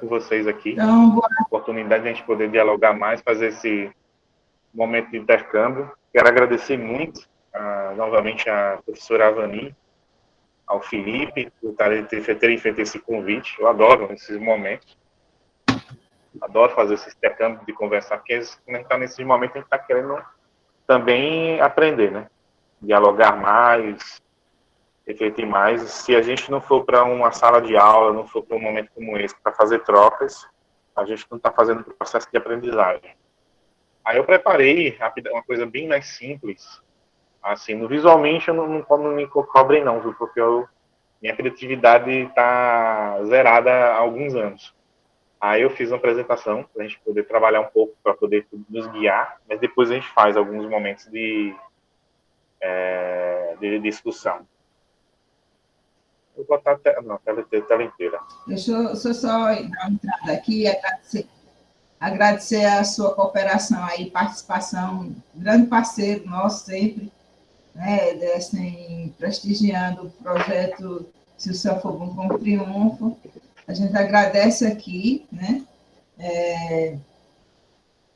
com vocês aqui. Então, boa... Oportunidade de a gente poder dialogar mais, fazer esse momento de intercâmbio. Quero agradecer muito, novamente, à professora Avani, ao Felipe, por terem feito esse convite. Eu adoro esses momentos. Adoro fazer esse intercâmbio de conversar, porque quando a gente está nesses momentos, a gente está querendo também aprender, né? Dialogar mais, refletir mais. Se a gente não for para uma sala de aula, não for para um momento como esse, para fazer trocas, a gente não está fazendo o processo de aprendizagem. Aí eu preparei uma coisa bem mais simples. Assim, no visualmente eu não me cobrem não, viu? Porque minha criatividade está zerada há alguns anos. Aí eu fiz uma apresentação para a gente poder trabalhar um pouco, para poder nos guiar, mas depois a gente faz alguns momentos de discussão. Vou botar a tela inteira. Deixa eu só dar uma entrada aqui e agradecer a sua cooperação aí, participação, grande parceiro nosso sempre, né, assim, prestigiando o projeto Se o Céu For Bom com Triunfo. A gente agradece aqui, né?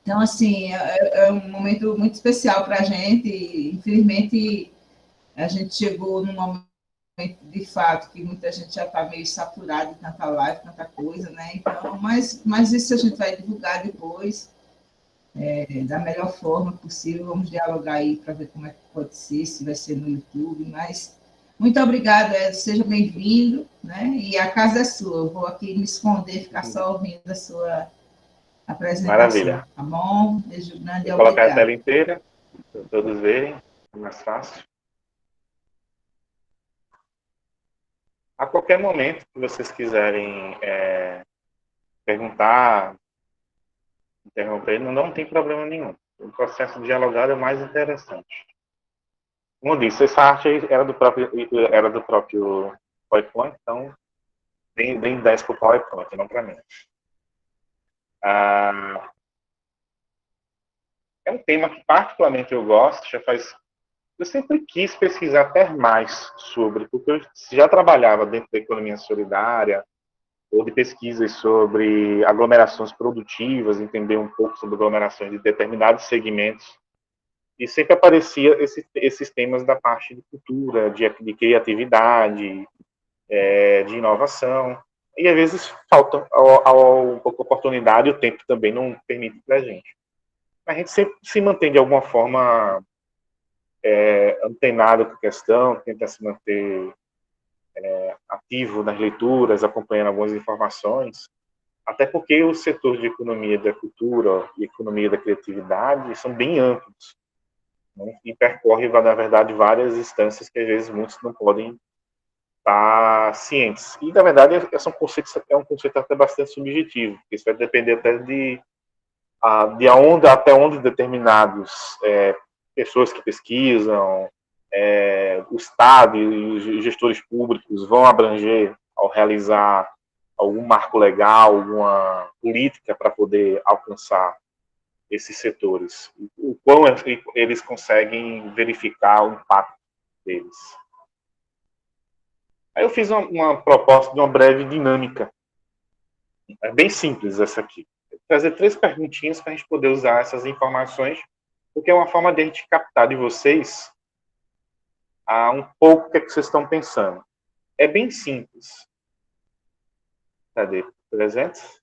Então, assim, é um momento muito especial para a gente. Infelizmente, a gente chegou num momento, de fato, que muita gente já está meio saturada de tanta live, tanta coisa, né? Então, mas isso a gente vai divulgar depois, da melhor forma possível. Vamos dialogar aí para ver como é que pode ser, se vai ser no YouTube, mas muito obrigada, seja bem-vindo, né? E a casa é sua. Eu vou aqui me esconder, ficar só ouvindo a sua apresentação, Maravilha. tá bom? Beijo grande e Vou colocar a obrigada. tela inteira, para todos verem, é mais fácil. A qualquer momento que vocês quiserem perguntar, interromper, não tem problema nenhum. O processo dialogado é o mais interessante. Como eu disse, essa arte era do próprio PowerPoint, então deem 10 para o PowerPoint, não para mim. É um tema que particularmente eu gosto, eu sempre quis pesquisar até mais sobre, porque eu já trabalhava dentro da economia solidária, ou de pesquisas sobre aglomerações produtivas, entender um pouco sobre aglomerações de determinados segmentos, e sempre aparecia esses temas da parte de cultura, de criatividade, de inovação, e às vezes falta um pouco oportunidade, e o tempo também não permite para a gente. A gente sempre se mantém de alguma forma antenado com a questão, tenta se manter ativo nas leituras, acompanhando algumas informações, até porque o setor de economia da cultura e economia da criatividade são bem amplos, né? E percorre, na verdade, várias instâncias que às vezes muitos não podem estar cientes. E, na verdade, é um conceito até bastante subjetivo, porque isso vai depender até até onde determinados pessoas que pesquisam, o Estado e os gestores públicos vão abranger ao realizar algum marco legal, alguma política para poder alcançar esses setores. O quão eles conseguem verificar o impacto deles. Aí eu fiz uma proposta de uma breve dinâmica. É bem simples essa aqui. Trazer 3 perguntinhas para a gente poder usar essas informações, porque é uma forma de a gente captar de vocês um pouco o que, é que vocês estão pensando. É bem simples. Cadê? Presentes?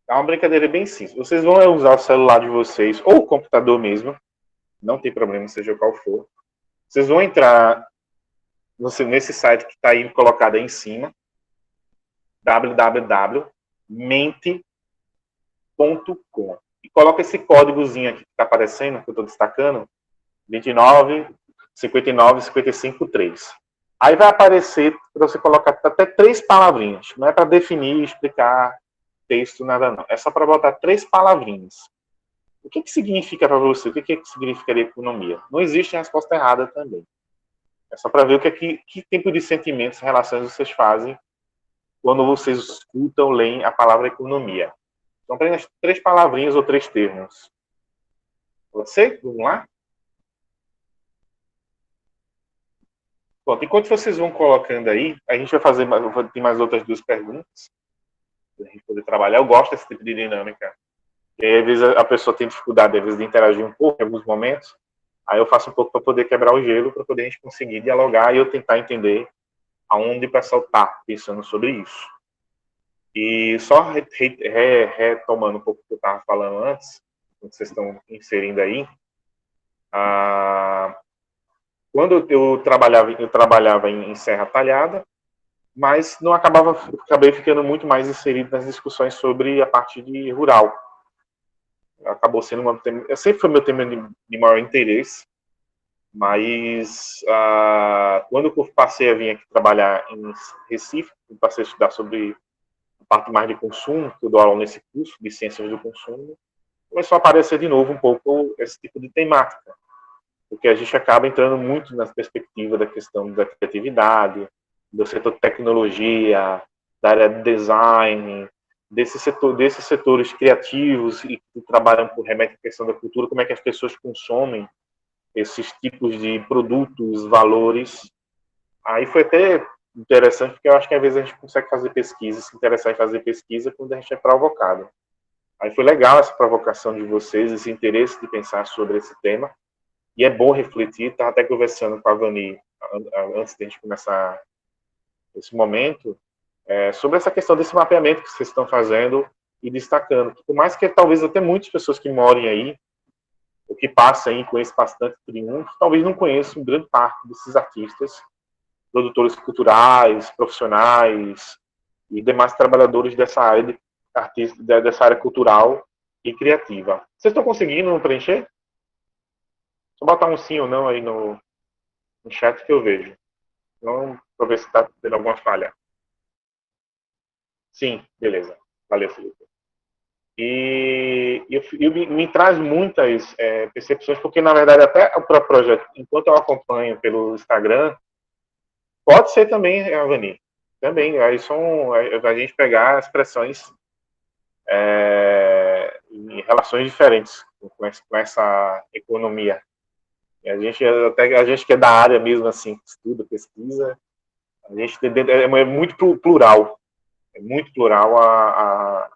É uma brincadeira bem simples. Vocês vão usar o celular de vocês, ou o computador mesmo, não tem problema, seja qual for. Vocês vão entrar nesse site que está aí colocado aí em cima, www.mente.com. E coloca esse códigozinho aqui que está aparecendo, que eu estou destacando, 29 59 55 3. Aí vai aparecer para você colocar até 3 palavrinhas. Não é para definir, explicar texto, nada não. É só para botar 3 palavrinhas. O que significa para você? O que significaria economia? Não existe resposta errada também. É só para ver que tipo de sentimentos, relações vocês fazem quando vocês escutam, leem a palavra economia. Então, apenas 3 palavrinhas ou 3 termos. Pode ser? Vamos lá? Bom, enquanto vocês vão colocando aí, a gente vai fazer tem mais outras 2 perguntas. a gente poder trabalhar. Eu gosto desse tipo de dinâmica. E aí, às vezes a pessoa tem dificuldade, às vezes, de interagir um pouco em alguns momentos. Aí eu faço um pouco para poder quebrar o gelo, para poder a gente conseguir dialogar e eu tentar entender aonde o pessoal está pensando sobre isso. E só retomando um pouco o que eu estava falando antes, o que vocês estão inserindo aí, quando eu trabalhava em Serra Talhada, mas não acabei ficando muito mais inserido nas discussões sobre a parte de rural. Acabou sendo sempre foi meu tema de maior interesse, mas quando eu passei a vir aqui trabalhar em Recife, eu passei a estudar sobre a parte mais de consumo, que eu dou aula nesse curso de ciências do consumo, começou a aparecer de novo um pouco esse tipo de temática, porque a gente acaba entrando muito na perspectiva da questão da criatividade, do setor de tecnologia, da área de design, desses setores criativos e que trabalham por remete à questão da cultura, como é que as pessoas consomem esses tipos de produtos, valores. Aí foi até interessante, porque eu acho que às vezes a gente consegue fazer pesquisa, se interessar em fazer pesquisa quando a gente é provocado. Aí foi legal essa provocação de vocês, esse interesse de pensar sobre esse tema. E é bom refletir, estava até conversando com a Vani antes de a gente começar esse momento, sobre essa questão desse mapeamento que vocês estão fazendo e destacando. Por mais que talvez até muitas pessoas que morem aí, ou que passam aí, conhecem bastante Triunfo, talvez não conheçam grande parte desses artistas, produtores culturais, profissionais e demais trabalhadores dessa área dessa área cultural e criativa. Vocês estão conseguindo preencher? Só botar um sim ou não aí no chat que eu vejo. Então, para ver se está tendo alguma falha. Sim, beleza. Valeu, Felipe. E me traz muitas percepções, porque, na verdade, até o próprio projeto, enquanto eu acompanho pelo Instagram, pode ser também, Avani, também. Aí a gente pegar expressões em relações diferentes com essa economia. E a gente que é da área mesmo, assim, estuda, pesquisa, a gente é muito plural. É muito plural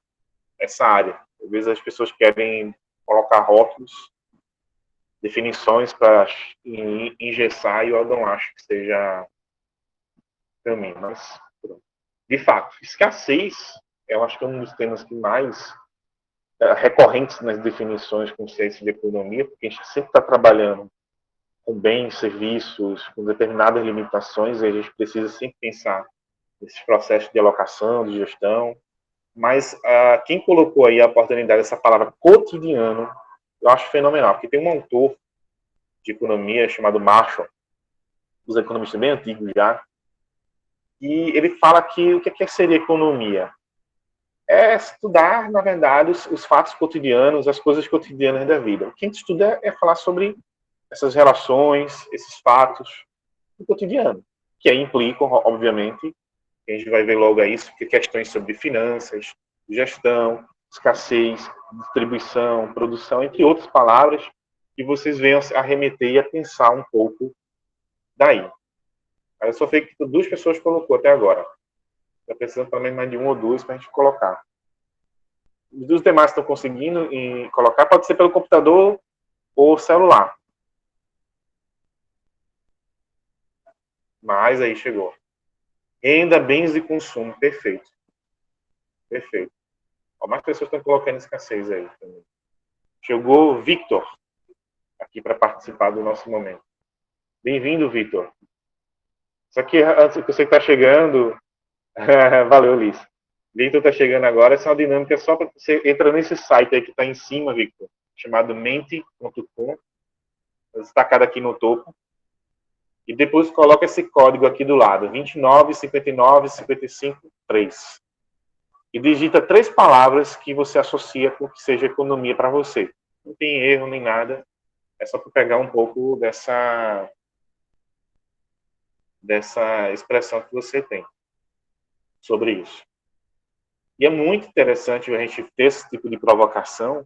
essa área. Às vezes as pessoas querem colocar rótulos, definições para engessar, e eu não acho que seja caminho. Mas, de fato, escassez, eu acho que é um dos temas que mais recorrentes nas definições, conceitos de economia, porque a gente sempre está trabalhando com bens, serviços, com determinadas limitações, e a gente precisa sempre pensar nesses processos de alocação, de gestão. Mas quem colocou aí a oportunidade dessa palavra cotidiano, eu acho fenomenal, porque tem um autor de economia chamado Marshall, os economistas bem antigos já, e ele fala que o que seria economia? É estudar, na verdade, os fatos cotidianos, as coisas cotidianas da vida. O que a gente estuda é falar sobre essas relações, esses fatos do cotidiano, que aí implicam, obviamente, a gente vai ver logo aí isso, questões sobre finanças, gestão, escassez, distribuição, produção, entre outras palavras, que vocês venham a remeter e a pensar um pouco daí. Aí eu só sei que 2 pessoas colocou até agora. Está precisando pelo menos mais de 1 ou 2 para a gente colocar. Os 2 demais estão conseguindo colocar, pode ser pelo computador ou celular. Mas aí chegou. Renda, bens de consumo. Perfeito. Perfeito. Mais pessoas estão colocando escassez aí também. Chegou o Victor aqui para participar do nosso momento. Bem-vindo, Victor. Isso aqui, antes que você está chegando... Valeu, Liz. Victor está chegando agora. Essa é uma dinâmica só para você entrar nesse site aí que está em cima, Victor, chamado mente.com, destacado aqui no topo. E depois coloca esse código aqui do lado, 29 59 55 3. E digita 3 palavras que você associa com que seja economia para você. Não tem erro nem nada. É só para pegar um pouco dessa expressão que você tem sobre isso. E é muito interessante a gente ter esse tipo de provocação,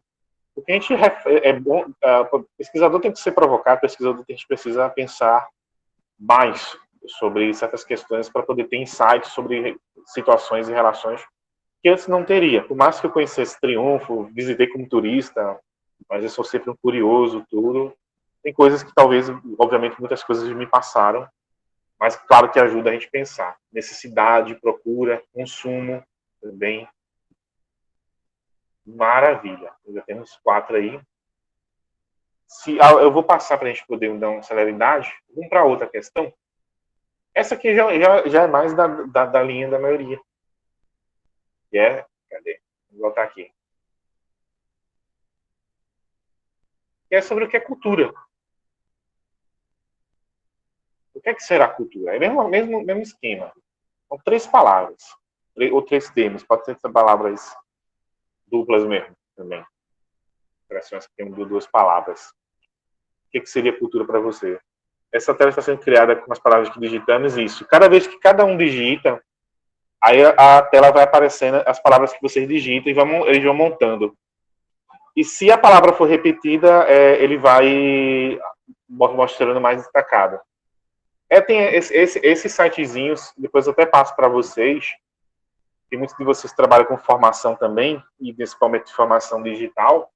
porque a gente é bom, o pesquisador tem que ser provocado, o pesquisador tem que precisar pensar mais sobre certas questões para poder ter insights sobre situações e relações que antes não teria. Por mais que eu conhecesse Triunfo, visitei como turista, mas eu sou sempre um curioso, tudo. Tem coisas que talvez, obviamente, muitas coisas me passaram, mas claro que ajuda a gente a pensar. Necessidade, procura, consumo também. Maravilha. Já temos 4 aí. Eu vou passar para a gente poder dar uma celeridade. Vamos para outra questão. Essa aqui já é mais da linha da maioria. Que é. Cadê? Vou voltar aqui. Que é sobre o que é cultura. O que é que será cultura? É o mesmo esquema. São 3 palavras. Ou 3 termos. Pode ser palavras duplas mesmo também. Expressões que têm 2 palavras. O que seria cultura para você? Essa tela está sendo criada com as palavras que digitamos, isso. Cada vez que cada um digita, aí a tela vai aparecendo as palavras que vocês digitam e eles vão montando. E se a palavra for repetida, ele vai mostrando mais destacado. Tem esses sitezinhos, depois eu até passo para vocês. Tem muitos de vocês que trabalham com formação também, e principalmente formação digital,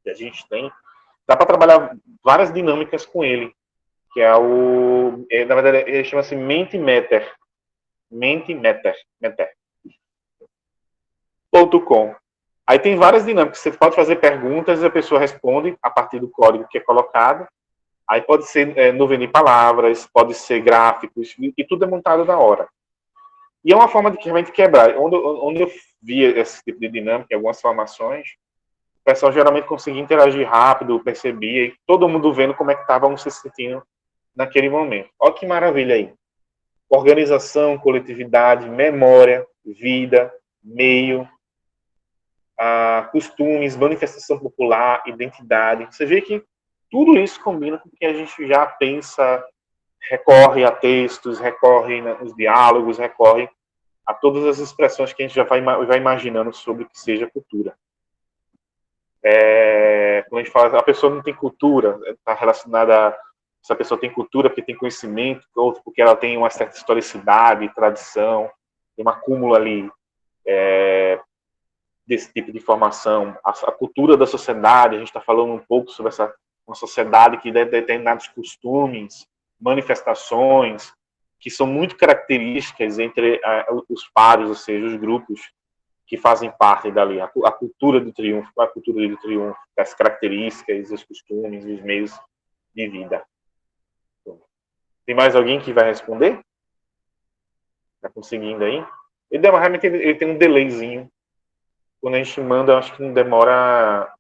que a gente tem. Dá para trabalhar várias dinâmicas com ele, que na verdade, ele chama-se Mentimeter. Mentimeter.com. Aí tem várias dinâmicas. Você pode fazer perguntas e a pessoa responde a partir do código que é colocado. Aí pode ser nuvem de palavras, pode ser gráficos, e tudo é montado na hora. E é uma forma de realmente quebrar. Onde eu via esse tipo de dinâmica, em algumas formações, o pessoal geralmente conseguia interagir rápido, percebia, e todo mundo vendo como é que estavam se sentindo naquele momento. Olha que maravilha aí. Organização, coletividade, memória, vida, meio, costumes, manifestação popular, identidade. Você vê que tudo isso combina com o que a gente já pensa, recorre a textos, recorre nos diálogos, recorre a todas as expressões que a gente já vai imaginando sobre o que seja cultura. Quando a gente fala, a pessoa não tem cultura, está relacionada a essa pessoa tem cultura porque tem conhecimento, ou porque ela tem uma certa historicidade, tradição, tem um acúmulo ali desse tipo de informação. A cultura da sociedade, a gente está falando um pouco sobre uma sociedade que tem determinados costumes, manifestações, que são muito características entre os pares, ou seja, os grupos que fazem parte dali. A cultura do triunfo, as características, os costumes, os meios de vida. Tem mais alguém que vai responder? Está conseguindo aí? Realmente ele tem um delayzinho. Quando a gente manda, acho que não demora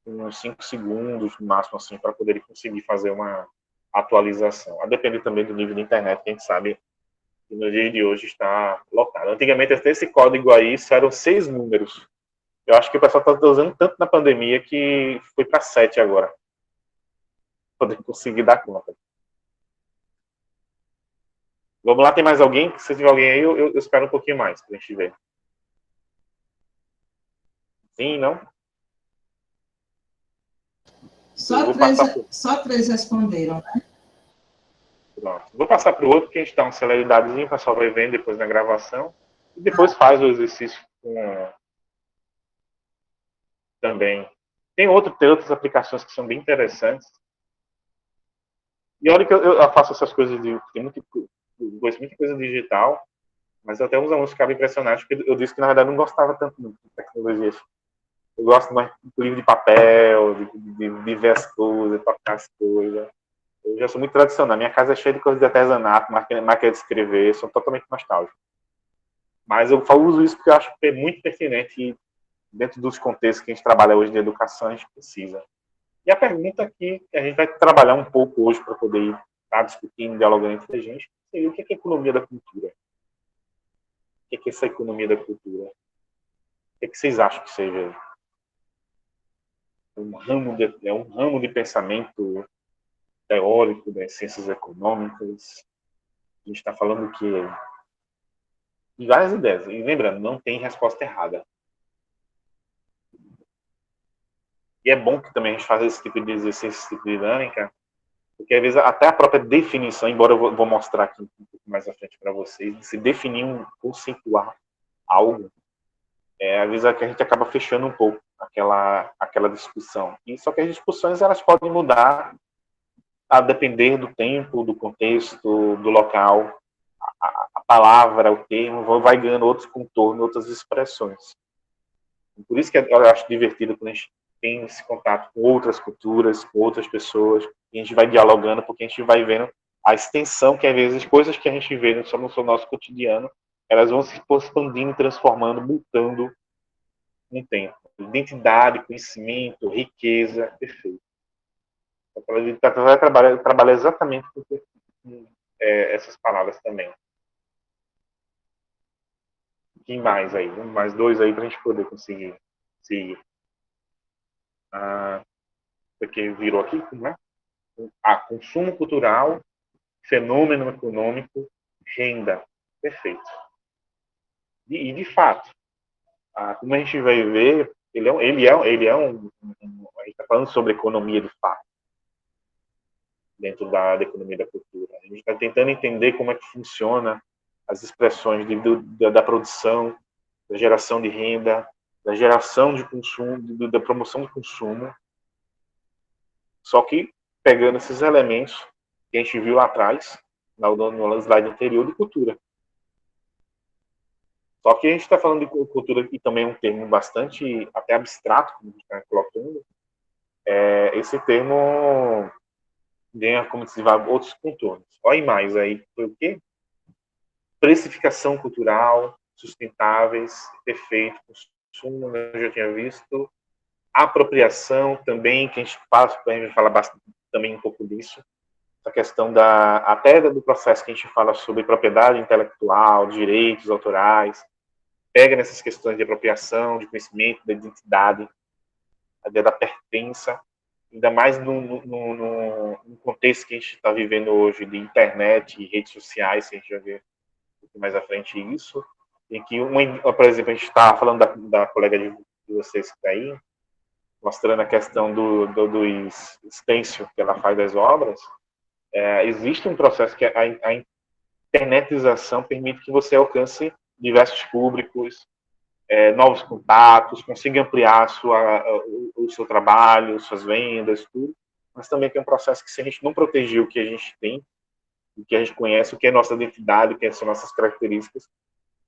uns 5 segundos, no máximo, assim, para poder conseguir fazer uma atualização. A depender também do nível de internet, que a gente sabe que no dia de hoje está lotado. Antigamente, esse código aí eram 6 números. Eu acho que o pessoal está usando tanto na pandemia que foi para 7 agora. Para poder conseguir dar conta. Vamos lá, tem mais alguém? Se tiver alguém aí, eu espero um pouquinho mais para a gente ver. Sim, não? Só 3 responderam, né? Pronto. Vou passar para o outro, que a gente dá uma celeridadezinha, o pessoal vai vendo depois na gravação. E depois faz o exercício também. Tem outras aplicações que são bem interessantes. E olha que eu faço essas coisas eu gosto muito de coisa digital, mas até uns alunos ficavam impressionados, porque eu disse que na verdade não gostava tanto de tecnologias. Eu gosto mais de livro de papel, de ver as coisas, tocar as coisas. Eu já sou muito tradicional. Minha casa é cheia de coisas de artesanato, máquina de escrever, sou totalmente nostálgico. Mas eu uso isso porque eu acho que é muito pertinente dentro dos contextos que a gente trabalha hoje de educação, a gente precisa. E a pergunta aqui, que a gente vai trabalhar um pouco hoje para poder estar discutindo, dialogando entre a gente, seria o que é a economia da cultura? O que é essa economia da cultura? O que vocês acham que seja? Um ramo de pensamento teórico das ciências econômicas. A gente está falando que de várias ideias. E lembrando, não tem resposta errada. E é bom que também a gente faça esse tipo de exercício, esse tipo de dinâmica, porque às vezes até a própria definição, embora eu vou mostrar aqui um pouco mais à frente para vocês, se definir conceituar algo, às vezes a gente acaba fechando um pouco aquela discussão. E só que as discussões elas podem mudar a depender do tempo, do contexto, do local. A palavra, o termo, vai ganhando outros contornos, outras expressões. Por isso que eu acho divertido quando a gente tem esse contato com outras culturas, com outras pessoas, e a gente vai dialogando, porque a gente vai vendo a extensão que, às vezes, coisas que a gente vê no nosso cotidiano, elas vão se expandindo, transformando, mutando no tempo. Identidade, conhecimento, riqueza, perfeito. A gente vai trabalhar exatamente com essas palavras também. Quem mais aí? Um mais dois aí para a gente poder conseguir seguir. Porque virou aqui, né? Consumo cultural, fenômeno econômico, renda. Perfeito. E de fato, como a gente vai ver, a gente está falando sobre economia de fato, dentro da economia da cultura. A gente está tentando entender como é que funciona as expressões da produção, da geração de renda, da geração de consumo, da promoção do consumo. Só que pegando esses elementos que a gente viu lá atrás, no slide anterior, de cultura. Só que a gente está falando de cultura, e também é um termo bastante até abstrato, como a gente está colocando. Esse termo ganha, como se diz, outros contornos. Olha mais aí, foi o quê? Precificação cultural, sustentáveis, perfeito, consumo, eu já tinha visto. Apropriação também, que a gente vai falar bastante também um pouco disso. A questão até do processo que a gente fala sobre propriedade intelectual, direitos autorais, pega nessas questões de apropriação, de conhecimento, da identidade, a ideia da pertença, ainda mais no contexto que a gente está vivendo hoje de internet e redes sociais, que a gente vai ver um pouco mais à frente isso, em que, por exemplo, a gente está falando da colega de vocês que está aí, mostrando a questão do stencil que ela faz das obras. Existe um processo que a internetização permite que você alcance diversos públicos, novos contatos, consiga ampliar o seu trabalho, suas vendas, tudo, mas também tem um processo que, se a gente não proteger o que a gente tem, o que a gente conhece, o que é nossa identidade, o que são nossas características,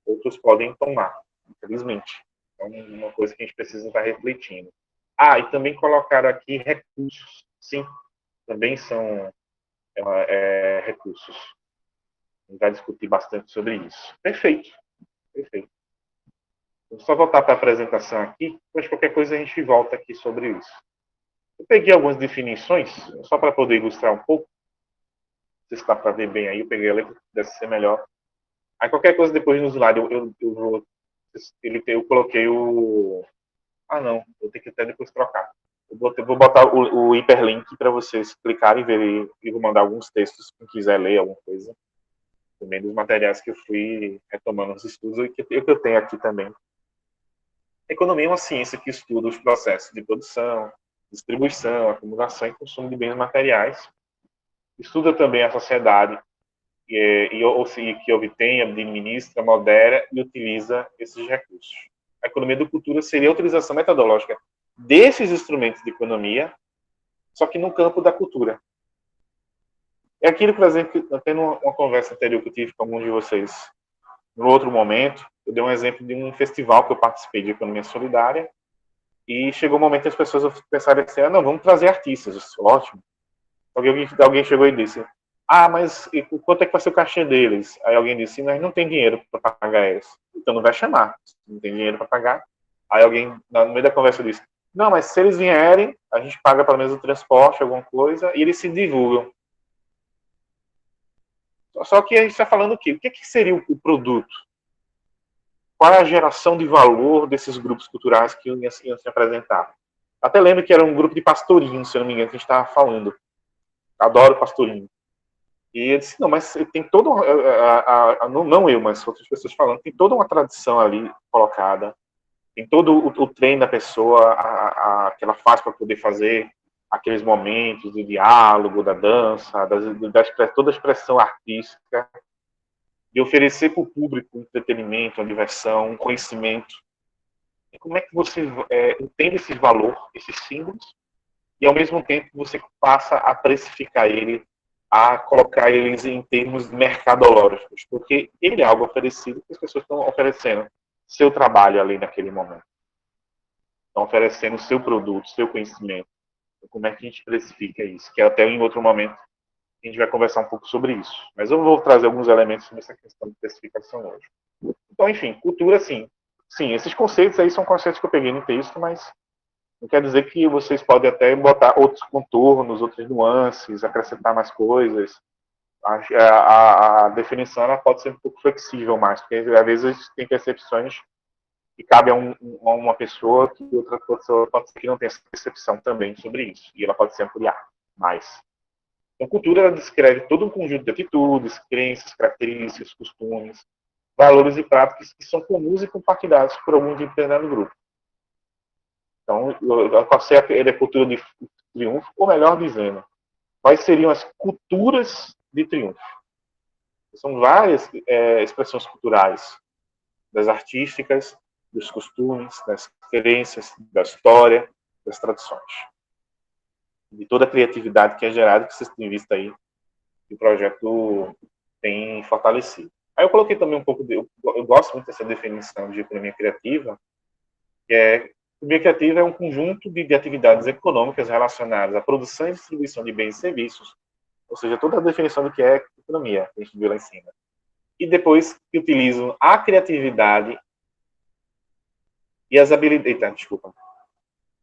outros podem tomar, infelizmente. Então, uma coisa que a gente precisa estar refletindo. E também colocaram aqui recursos. Sim, também são recursos. A gente vai discutir bastante sobre isso. Perfeito. Perfeito. Vou só voltar para a apresentação aqui, mas qualquer coisa a gente volta aqui sobre isso. Eu peguei algumas definições, só para poder ilustrar um pouco. Não sei se dá para ver bem aí, eu peguei a letra, deve ser melhor. Aí qualquer coisa depois no slide, eu coloquei o... não, eu tenho que até depois trocar. Eu vou botar o hiperlink para vocês clicarem e verem, e vou mandar alguns textos, quem quiser ler alguma coisa. Também dos materiais que eu fui retomando nos estudos e que eu tenho aqui também. A economia é uma ciência que estuda os processos de produção, distribuição, acumulação e consumo de bens materiais. Estuda também a sociedade que obtém, administra, modera e utiliza esses recursos. A economia da cultura seria a utilização metodológica desses instrumentos de economia, só que no campo da cultura. É aquilo, por exemplo, até numa conversa anterior que eu tive com alguns de vocês, no outro momento, eu dei um exemplo de um festival que eu participei de economia solidária, e chegou um momento que as pessoas pensaram assim, não, vamos trazer artistas. Disse, ótimo. Alguém chegou e disse, mas quanto é que vai ser o cachê deles? Aí alguém disse, mas não tem dinheiro para pagar eles. Então não vai chamar, não tem dinheiro para pagar. Aí alguém, no meio da conversa, disse, não, mas se eles vierem, a gente paga pelo menos o transporte, alguma coisa, e eles se divulgam. Só que a gente está falando o quê? O que seria o produto? Qual é a geração de valor desses grupos culturais que iam se apresentar? Até lembro que era um grupo de pastorinhos, se eu não me engano, que a gente estava falando. Adoro pastorinho. E ele disse, não, mas tem toda não eu, mas outras pessoas falando, tem toda uma tradição ali colocada, tem todo o treino da pessoa que ela faz para poder fazer aqueles momentos de diálogo, da dança, toda a expressão artística, de oferecer para o público um entretenimento, uma diversão, um conhecimento. como é que você entende esse valor, esses símbolos, e ao mesmo tempo você passa a precificar ele, a colocar eles em termos mercadológicos, porque ele é algo oferecido que as pessoas estão oferecendo seu trabalho ali naquele momento. Estão oferecendo seu produto, seu conhecimento. Então, como é que a gente precifica isso? Que até em outro momento a gente vai conversar um pouco sobre isso. Mas eu vou trazer alguns elementos sobre essa questão de precificação hoje. Então, enfim, cultura, sim. Sim, esses conceitos aí são conceitos que eu peguei no texto, mas não quer dizer que vocês podem até botar outros contornos, outras nuances, acrescentar mais coisas. A definição ela pode ser um pouco flexível mais, porque às vezes tem percepções que cabem a uma pessoa que outra pessoa pode ser que não tenha essa percepção também sobre isso, e ela pode se ampliar mais. Então, cultura ela descreve todo um conjunto de atitudes, crenças, características, costumes, valores e práticas que são comuns e compartilhados por algum determinado grupo. Então, qual seria a cultura de triunfo, ou melhor dizendo, quais seriam as culturas de triunfo? São várias expressões culturais, das artísticas, dos costumes, das crenças, da história, das tradições. De toda a criatividade que é gerada, que vocês têm visto aí, que o projeto tem fortalecido. Aí eu coloquei também um pouco eu gosto muito dessa definição de economia criativa, que economia criativa é um conjunto de atividades econômicas relacionadas à produção e distribuição de bens e serviços, ou seja, toda a definição do que é economia, que a gente viu lá em cima. E depois que utilizam a criatividade e as habilidades,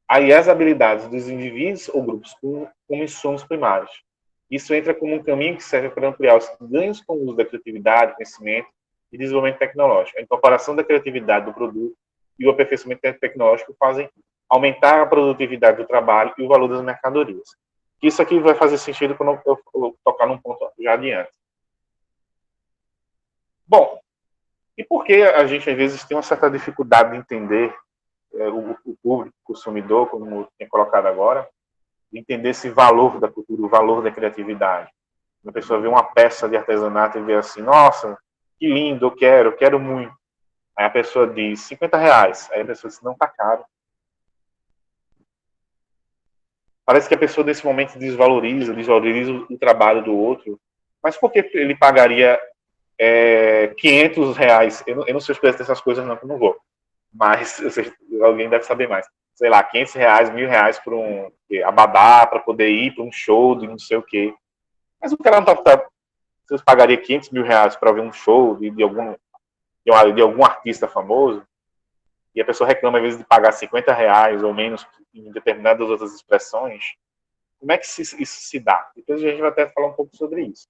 aí as habilidades dos indivíduos ou grupos como insumos primários. Isso entra como um caminho que serve para ampliar os ganhos com o uso da criatividade, conhecimento e desenvolvimento tecnológico. A incorporação da criatividade do produto e o aperfeiçoamento tecnológico fazem aumentar a produtividade do trabalho e o valor das mercadorias. Isso aqui vai fazer sentido quando eu tocar num ponto já adiante. Bom, e por que a gente às vezes tem uma certa dificuldade de entender o público, o consumidor, como tem colocado agora, de entender esse valor da cultura, o valor da criatividade? Uma pessoa vê uma peça de artesanato e vê assim, nossa, que lindo, eu quero muito. Aí a pessoa diz, R$50. Aí a pessoa diz, não, tá caro. Parece que a pessoa nesse momento desvaloriza o trabalho do outro. Mas por que ele pagaria R$500? Eu não sei os preços dessas coisas, não, que eu não vou. Mas alguém deve saber mais. Sei lá, R$500, R$1.000 por um abadá, para poder ir para um show de não sei o quê. Mas o cara não tá. Você pagaria R$500.000 para ver um show de algum artista famoso? E a pessoa reclama, às vezes, de pagar R$50 ou menos em determinadas outras expressões. Como é que isso se dá? Depois a gente vai até falar um pouco sobre isso.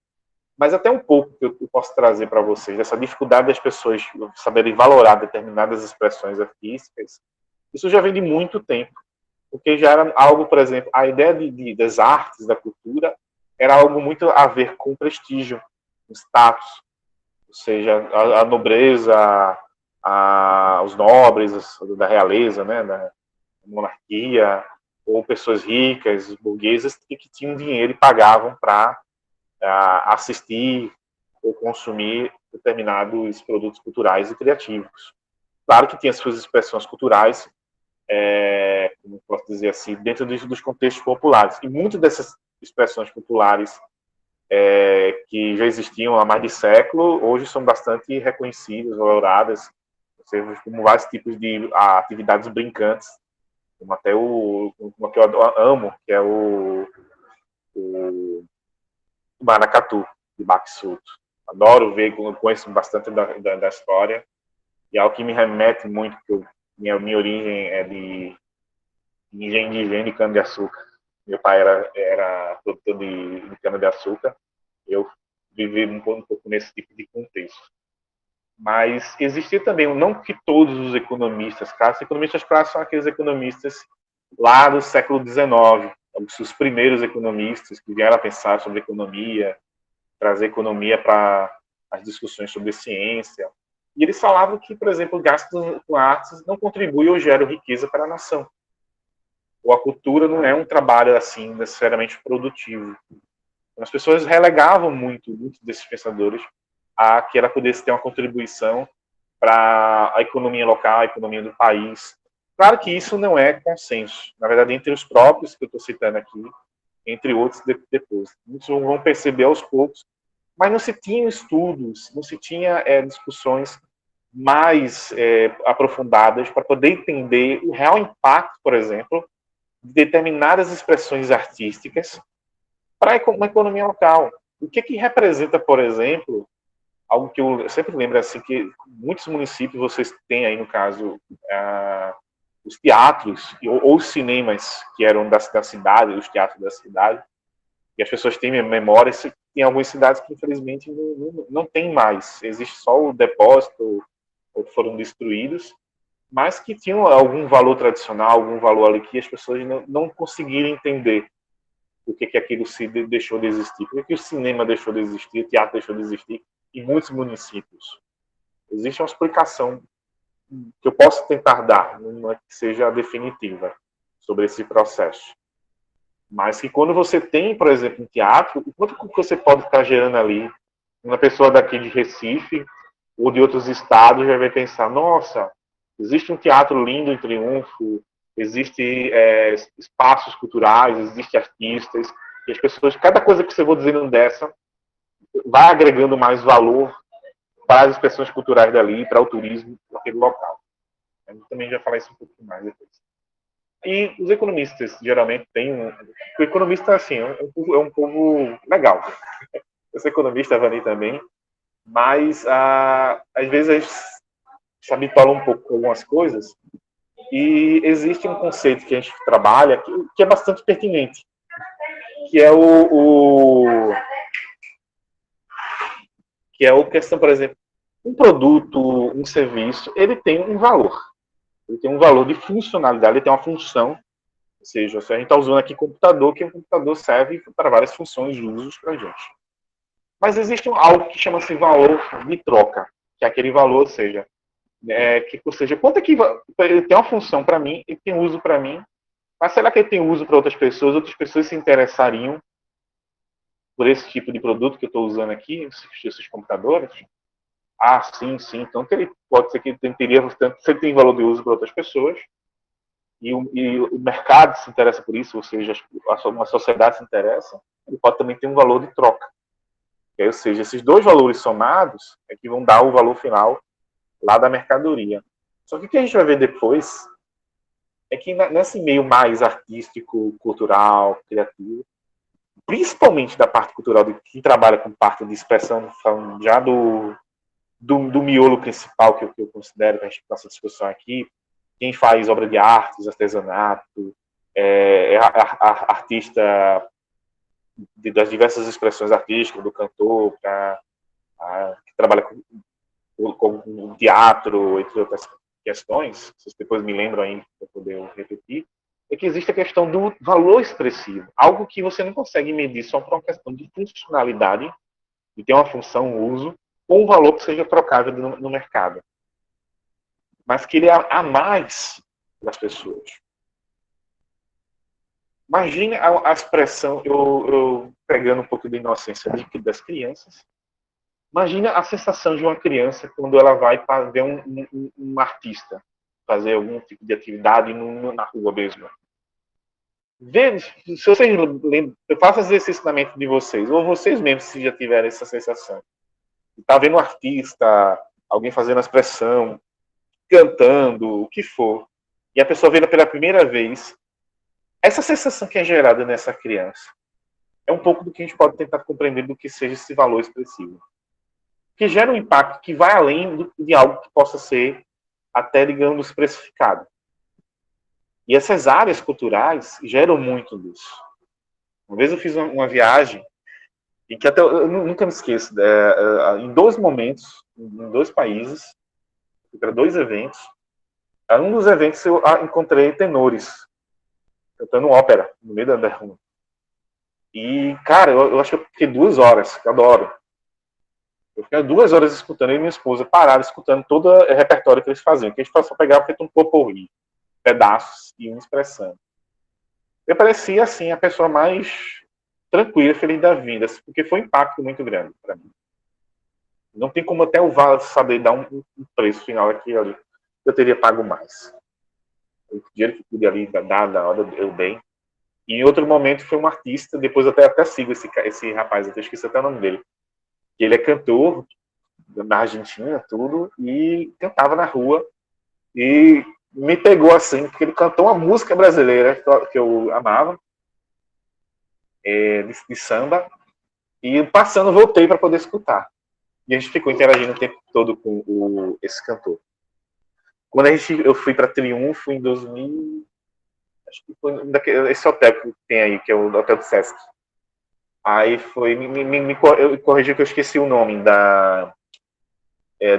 Mas até um pouco que eu posso trazer para vocês, dessa dificuldade das pessoas saberem valorar determinadas expressões artísticas, isso já vem de muito tempo. Porque já era algo, por exemplo, a ideia das artes, da cultura, era algo muito a ver com prestígio, com status. Ou seja, a nobreza, os nobres da realeza, né, da monarquia, ou pessoas ricas, burguesas, que tinham dinheiro e pagavam para assistir ou consumir determinados produtos culturais e criativos. Claro que tinha suas expressões culturais, como posso dizer assim, dentro dos contextos populares. E muitas dessas expressões populares que já existiam há mais de século, hoje são bastante reconhecidas, valoradas, como vários tipos de atividades brincantes, como até uma que eu amo, que é o maracatu, de Baxuto. Adoro ver, conheço bastante da história, e é algo que me remete muito, porque minha origem é de engenho de cana-de-açúcar. Meu pai era produtor de cana-de-açúcar, eu vivi um pouco nesse tipo de contexto. Mas existia também, não que todos os economistas clássicos são aqueles economistas lá do século XIX, os primeiros economistas que vieram a pensar sobre economia, trazer economia para as discussões sobre ciência. E eles falavam que, por exemplo, gastos com artes não contribui ou gera riqueza para a nação. Ou a cultura não é um trabalho assim necessariamente produtivo. As pessoas relegavam muito desses pensadores a que ela pudesse ter uma contribuição para a economia local, a economia do país, Claro que isso não é consenso. Na verdade, entre os próprios, que eu estou citando aqui, entre outros depois. Muitos vão perceber aos poucos, mas não se tinha estudos, não se tinha discussões mais aprofundadas para poder entender o real impacto, por exemplo, de determinadas expressões artísticas para uma economia local. O que representa, por exemplo, algo que eu sempre lembro, assim, que muitos municípios vocês têm aí, no caso, os teatros ou os cinemas que eram da cidade, os teatros da cidade, e as pessoas têm memória. Tem algumas cidades que, infelizmente, não tem mais. Existe só o depósito, ou que foram destruídos, mas que tinham algum valor tradicional, algum valor ali que as pessoas não conseguiram entender por que aquilo se deixou de existir, por que o cinema deixou de existir, o teatro deixou de existir em muitos municípios. Existe uma explicação que eu posso tentar dar, não é que seja definitiva, sobre esse processo. Mas que quando você tem, por exemplo, um teatro, o quanto que você pode estar gerando ali, uma pessoa daqui de Recife ou de outros estados já vai pensar, nossa, existe um teatro lindo em Triunfo, existe espaços culturais, existem artistas, e as pessoas, cada coisa que você for dizendo dessa, vai agregando mais valor para as expressões culturais dali, para o turismo daquele local. A gente também já falar isso um pouco mais depois. E os economistas geralmente têm o economista, assim, é um povo legal. Eu sou economista, a Vani também, mas às vezes a gente se habituala um pouco com algumas coisas, e existe um conceito que a gente trabalha que é bastante pertinente, que é que é a questão, por exemplo, um produto, um serviço, ele tem um valor. Ele tem um valor de funcionalidade, ele tem uma função. Ou seja, se a gente está usando aqui computador, que o computador serve para várias funções e usos para a gente. Mas existe algo que chama-se valor de troca, que é aquele valor, ou seja, quanto é que ele tem uma função para mim, ele tem uso para mim, mas será que ele tem uso para outras pessoas se interessariam por esse tipo de produto que eu estou usando aqui, esses computadores? Ah, sim, sim. Então, pode ser que ele teria, se ele tem valor de uso para outras pessoas, e o mercado se interessa por isso, ou seja, uma sociedade se interessa, ele pode também ter um valor de troca. Ou seja, esses dois valores somados é que vão dar o valor final lá da mercadoria. Só que o que a gente vai ver depois é que nesse meio mais artístico, cultural, criativo, principalmente da parte cultural, de quem trabalha com parte de expressão, falando já do miolo principal que eu considero para a gente nossa discussão aqui, quem faz obra de artes, artesanato, artista das diversas expressões artísticas, do cantor, que trabalha com teatro, entre outras questões, vocês depois me lembram aí para poder repetir, é que existe a questão do valor expressivo, algo que você não consegue medir só por uma questão de funcionalidade, de ter uma função, um uso, ou um valor que seja trocável no mercado. Mas que ele é a mais das pessoas. Imagine a expressão, eu pegando um pouco da inocência das crianças, imagine a sensação de uma criança quando ela vai para ver um artista fazer algum tipo de atividade na rua mesmo. Se vocês lembram, eu faço esse exercício na mente de vocês, ou vocês mesmos se já tiverem essa sensação. Está vendo um artista, alguém fazendo a expressão, cantando, o que for, e a pessoa vê pela primeira vez, essa sensação que é gerada nessa criança é um pouco do que a gente pode tentar compreender do que seja esse valor expressivo. Que gera um impacto que vai além de algo que possa ser até, digamos, precificado. E essas áreas culturais geram muito disso. Uma vez eu fiz uma viagem, e que até eu nunca me esqueço, em 2 momentos, em 2 países, para 2 eventos. Um dos eventos eu encontrei tenores cantando ópera no meio da rua. E, cara, eu acho que eu fiquei 2 horas, que eu adoro. Eu fiquei 2 horas escutando, eu e minha esposa pararam escutando todo o repertório que eles faziam, que a gente só pegava feito um potpourri, pedaços e uma expressão. Eu parecia, assim, a pessoa mais tranquila, feliz da vida, porque foi um impacto muito grande para mim. Não tem como até o VAR saber dar um preço final aqui, olha, eu teria pago mais. o dinheiro que pude ali dar na hora, eu dei. E em outro momento foi um artista, depois eu até sigo esse rapaz, eu esqueci até o nome dele. Ele é cantor na Argentina, tudo, e cantava na rua. E me pegou assim, porque ele cantou uma música brasileira que eu amava, de samba, e passando voltei para poder escutar. E a gente ficou interagindo o tempo todo com esse cantor. Quando eu fui para Triunfo em 2000, acho que foi esse hotel que tem aí, que é o Hotel do Sesc. Aí foi, eu corrigi que eu esqueci o nome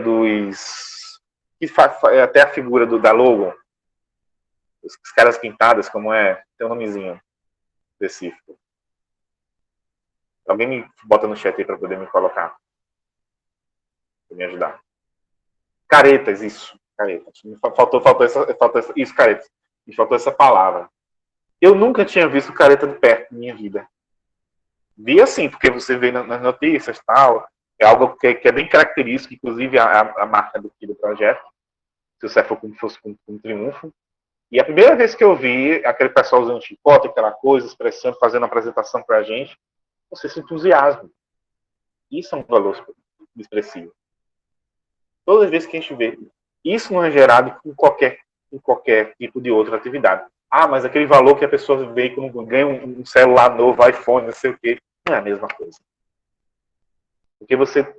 dos que até a figura da logo, os caras pintadas, como é, tem um nomezinho específico. Alguém me bota no chat aí para poder me colocar, para me ajudar. Caretas, isso, caretas. Faltou isso, caretas. Me faltou essa palavra. Eu nunca tinha visto careta de perto na minha vida. Vi assim, porque você vê nas notícias e tal. É algo que é bem característico, inclusive a marca do projeto. Se você for fosse com triunfo. E a primeira vez que eu vi aquele pessoal usando chicote, aquela coisa, expressando, fazendo a apresentação para a gente, você se entusiasma. Isso é um valor expressivo. Toda vez que a gente vê, isso não é gerado em qualquer tipo de outra atividade. Ah, mas aquele valor que a pessoa vê quando ganha um celular novo, iPhone, não sei o quê, não é a mesma coisa. Porque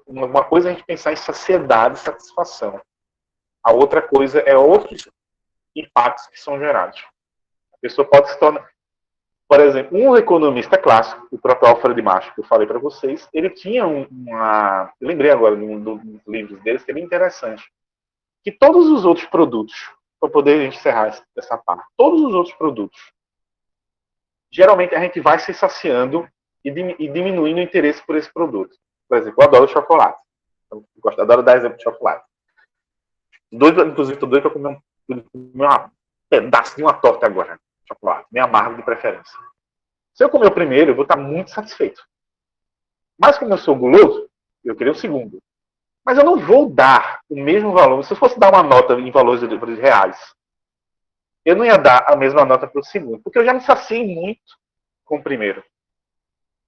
uma coisa é a gente pensar em saciedade e satisfação. A outra coisa é outros impactos que são gerados. A pessoa pode se tornar... Por exemplo, um economista clássico, o próprio Alfred Marsh, que eu falei para vocês, ele tinha uma... Eu lembrei agora dos livros deles, que é bem interessante. Que todos os outros produtos, para poder encerrar essa parte, todos os outros produtos, geralmente a gente vai se saciando e diminuindo o interesse por esse produto. Por exemplo, eu adoro chocolate. Eu adoro dar exemplo de chocolate. Inclusive, estou doido para comer um pedaço de uma torta agora. Chocolate. Me amargo de preferência. Se eu comer o primeiro, eu vou estar muito satisfeito. Mas como eu sou guloso, eu queria o segundo. Mas eu não vou dar o mesmo valor. Se eu fosse dar uma nota em valores de reais, eu não ia dar a mesma nota para o segundo. Porque eu já me saciei muito com o primeiro.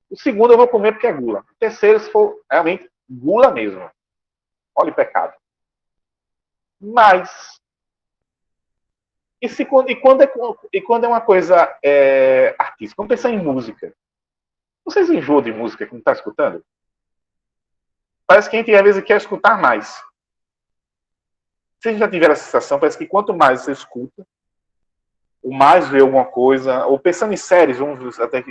O segundo eu vou comer porque é gula. O terceiro, se for realmente gula mesmo. Olha o pecado. Mas quando é uma coisa artística? Vamos pensar em música. Vocês enjoam de música que não está escutando? Parece que a gente às vezes quer escutar mais. Vocês já tiveram a sensação? Parece que quanto mais você escuta, ou mais vê alguma coisa, ou pensando em séries, vamos até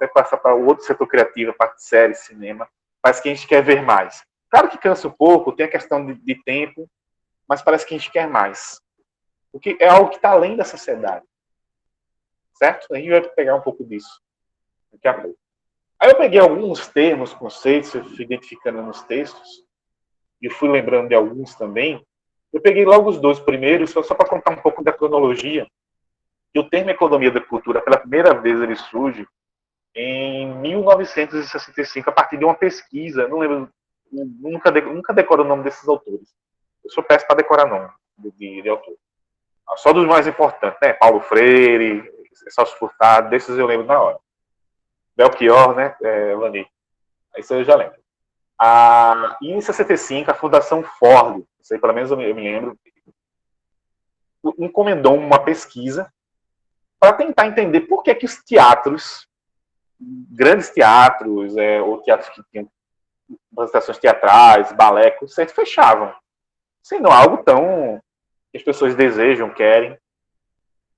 passar para o outro setor criativo, a parte de séries, cinema, parece que a gente quer ver mais. Claro que cansa um pouco, tem a questão de tempo, mas parece que a gente quer mais. Porque é algo que está além da sociedade. Certo? A gente vai pegar um pouco disso daqui a pouco. Aí eu peguei alguns termos, conceitos, eu fui identificando nos textos, e eu fui lembrando de alguns também. Eu peguei logo os dois primeiros, só para contar um pouco da cronologia. E o termo economia da cultura, pela primeira vez, ele surge em 1965, a partir de uma pesquisa. Não lembro, nunca decoro o nome desses autores. Eu sou péssimo para decorar nome de autor. Só dos mais importantes, né? Paulo Freire, Celso Furtado, desses eu lembro na hora. Belchior, né? Lani. Isso eu já lembro. Em 65, a Fundação Ford, isso aí pelo menos eu me lembro, encomendou uma pesquisa para tentar entender por que os teatros, grandes teatros, ou teatros que tinham apresentações teatrais, balé, sempre fechavam. Sendo algo tão que as pessoas desejam, querem.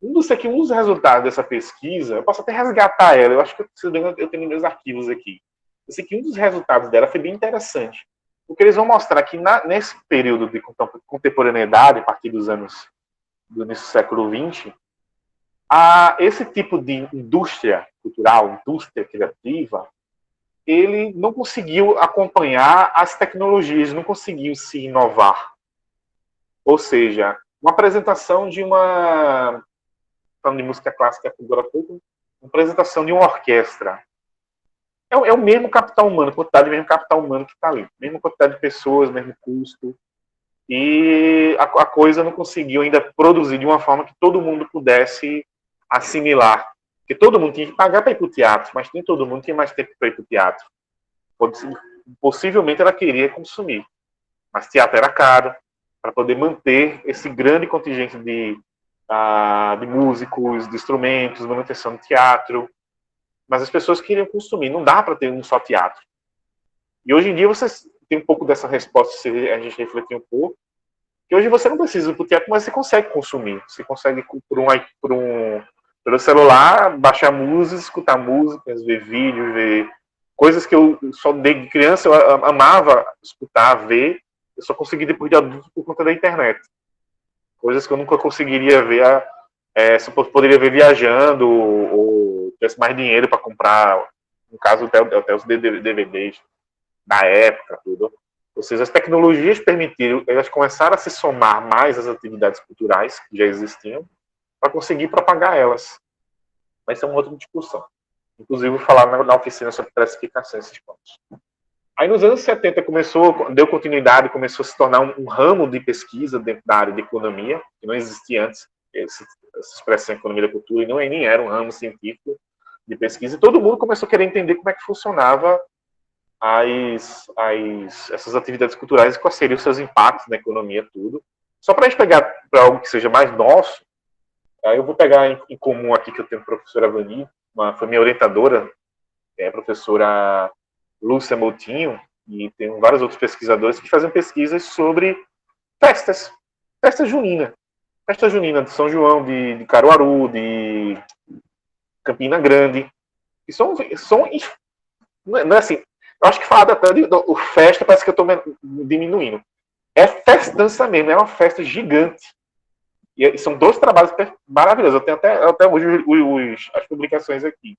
Um dos resultados dessa pesquisa, eu posso até resgatar ela, eu acho que eu tenho meus arquivos aqui. Eu sei que um dos resultados dela foi bem interessante, porque eles vão mostrar que nesse período de contemporaneidade, a partir dos anos do início do século XX, esse tipo de indústria cultural, indústria criativa, ele não conseguiu acompanhar as tecnologias, não conseguiu se inovar. Ou seja, uma apresentação de falando de música clássica agora há pouco, uma apresentação de uma orquestra. É o mesmo capital humano, quantidade de mesmo capital humano que está ali. Mesma quantidade de pessoas, mesmo custo. e a coisa não conseguiu ainda produzir de uma forma que todo mundo pudesse assimilar. Porque todo mundo tinha que pagar para ir para o teatro, mas nem todo mundo tinha mais tempo para ir para o teatro. Possivelmente ela queria consumir, mas teatro era caro, para poder manter esse grande contingente de músicos, de instrumentos, manutenção do teatro. Mas as pessoas queriam consumir, não dá para ter um só teatro. E hoje em dia você tem um pouco dessa resposta, se a gente refletir um pouco, que hoje você não precisa ir para o teatro, mas você consegue consumir. Você consegue, pelo celular, baixar músicas, escutar músicas, ver vídeos, ver coisas que eu só de criança eu amava escutar, ver, eu só consegui depois de adulto por conta da internet. Coisas que eu nunca conseguiria ver, se eu poderia ver viajando, ou tivesse mais dinheiro para comprar, no caso, até os DVDs da época, tudo. Ou seja, as tecnologias permitiram, elas começaram a se somar mais às atividades culturais que já existiam, para conseguir propagar elas. Mas isso é uma outra discussão. Inclusive, vou falar na oficina sobre precificação desses pontos. Aí, nos anos 70, deu continuidade, começou a se tornar um ramo de pesquisa dentro da área de economia, que não existia antes, essa expressão economia da cultura, e nem era um ramo científico de pesquisa, e todo mundo começou a querer entender como é que funcionava essas atividades culturais e quais seriam os seus impactos na economia, tudo. Só para a gente pegar para algo que seja mais nosso, aí eu vou pegar em comum aqui que eu tenho a professora Vani, foi minha orientadora, a professora Lúcia Moutinho, e tem vários outros pesquisadores que fazem pesquisas sobre festas juninas. Festa junina de São João, de Caruaru, de Campina Grande. E não é assim, eu acho que falar até o festa parece que eu estou diminuindo. É festança mesmo, é uma festa gigante. E são 2 trabalhos maravilhosos. Eu tenho até hoje as publicações aqui.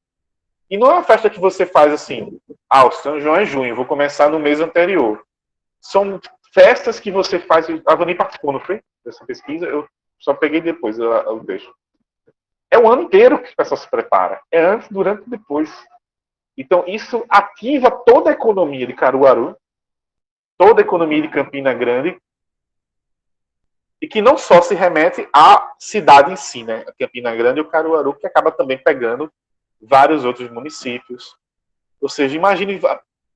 E não é uma festa que você faz assim, o São João é junho, vou começar no mês anterior. São festas que você faz. A Vani participou, não foi? Dessa pesquisa, eu só peguei depois o texto. É o ano inteiro que o pessoal se prepara. É antes, durante e depois. Então, isso ativa toda a economia de Caruaru, toda a economia de Campina Grande, e que não só se remete à cidade em si, né? A Campina Grande e o Caruaru, que acaba também pegando vários outros municípios. Ou seja, imagine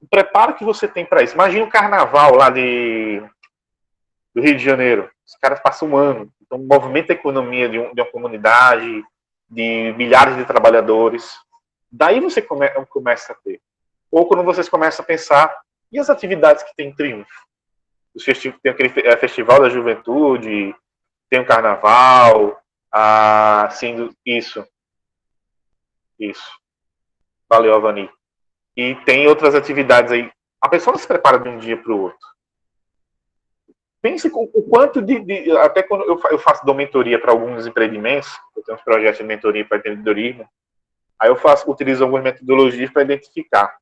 o preparo que você tem para isso. Imagine o carnaval lá do Rio de Janeiro. Os caras passam um ano. Então, movimenta a economia de uma comunidade, de milhares de trabalhadores. Daí você começa a ter. Ou quando vocês começam a pensar, e as atividades que tem triunfo? Tem aquele Festival da Juventude, tem o Carnaval, sendo isso. Valeu, Avani. E tem outras atividades aí. A pessoa não se prepara de um dia para o outro. Pense o quanto até quando eu dou mentoria para alguns empreendimentos, eu tenho uns projetos de mentoria para empreendedorismo, aí eu utilizo algumas metodologias para identificar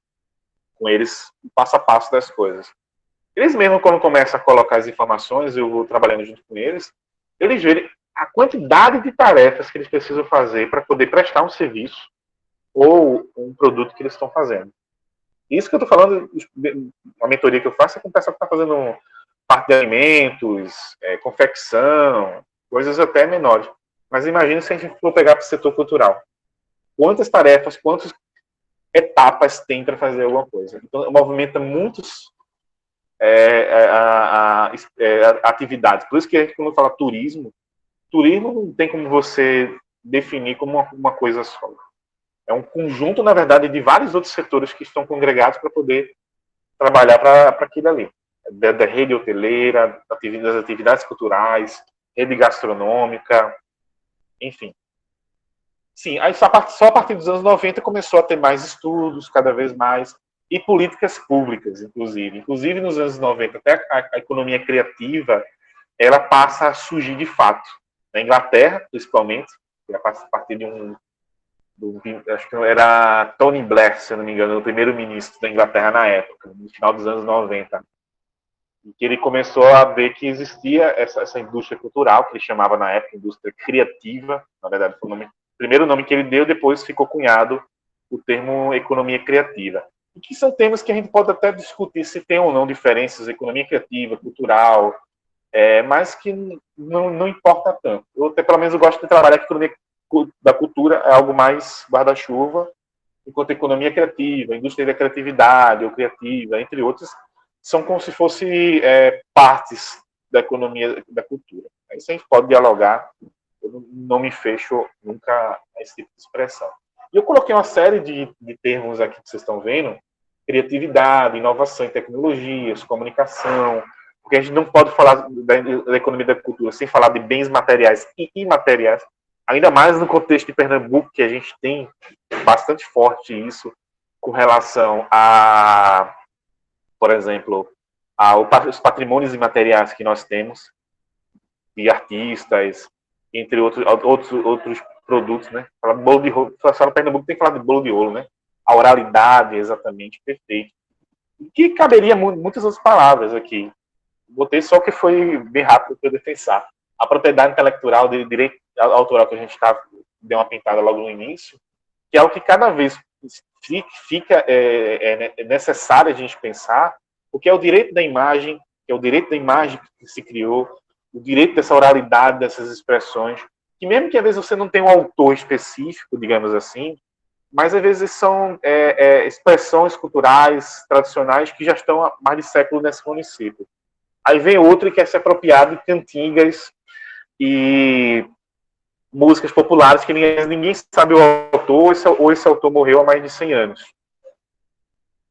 com eles o passo a passo das coisas. Eles mesmo, quando começam a colocar as informações, eu vou trabalhando junto com eles, eles veem a quantidade de tarefas que eles precisam fazer para poder prestar um serviço ou um produto que eles estão fazendo. Isso que eu estou falando, a mentoria que eu faço é com o pessoal que está fazendo parte de alimentos, confecção, coisas até menores. Mas imagine se a gente for pegar para o setor cultural. Quantas tarefas, quantas etapas tem para fazer alguma coisa. Então, movimenta muitos atividades. Por isso que a gente, quando fala turismo não tem como você definir como uma coisa só. É um conjunto, na verdade, de vários outros setores que estão congregados para poder trabalhar para aquilo ali. Da rede hoteleira, das atividades culturais, rede gastronômica, enfim. Sim, aí só a partir dos anos 90 começou a ter mais estudos, cada vez mais, e políticas públicas, inclusive. Inclusive, nos anos 90, até a economia criativa, ela passa a surgir de fato. Na Inglaterra, principalmente, a partir acho que era Tony Blair, se eu não me engano, o primeiro-ministro da Inglaterra na época, no final dos anos 90, e que ele começou a ver que existia essa indústria cultural, que ele chamava na época indústria criativa, na verdade foi o primeiro nome que ele deu, depois ficou cunhado o termo economia criativa. E que são temas que a gente pode até discutir se tem ou não diferenças, economia criativa, cultural, mas que não importa tanto. Eu, até, pelo menos, eu gosto de trabalhar que economia da cultura é algo mais guarda-chuva, enquanto a economia criativa, a indústria da criatividade ou criativa, entre outros, são como se fossem partes da economia da cultura. Isso a gente pode dialogar, eu não me fecho nunca a esse tipo de expressão. E eu coloquei uma série de termos aqui que vocês estão vendo, criatividade, inovação em tecnologias, comunicação, porque a gente não pode falar da economia da cultura sem falar de bens materiais e imateriais, ainda mais no contexto de Pernambuco, que a gente tem bastante forte isso com relação a, por exemplo, aos patrimônios imateriais que nós temos, de artistas, entre outros produtos, né? Fala bolo de rolo, só no Pernambuco tem que falar de bolo de ouro, né? A oralidade, exatamente, perfeito. Que caberia muitas outras palavras aqui. Botei só que foi bem rápido para eu defensar. A propriedade intelectual, de direito autoral que a gente deu uma pintada logo no início, que é o que cada vez fica necessário a gente pensar, porque é o direito da imagem, que é o direito da imagem que se criou, o direito dessa oralidade, dessas expressões, que mesmo que às vezes você não tenha um autor específico, digamos assim, mas às vezes são expressões culturais, tradicionais, que já estão há mais de século nesse município. Aí vem outro que quer se apropriar de cantigas e músicas populares que ninguém sabe o autor, ou esse autor morreu há mais de 100 anos.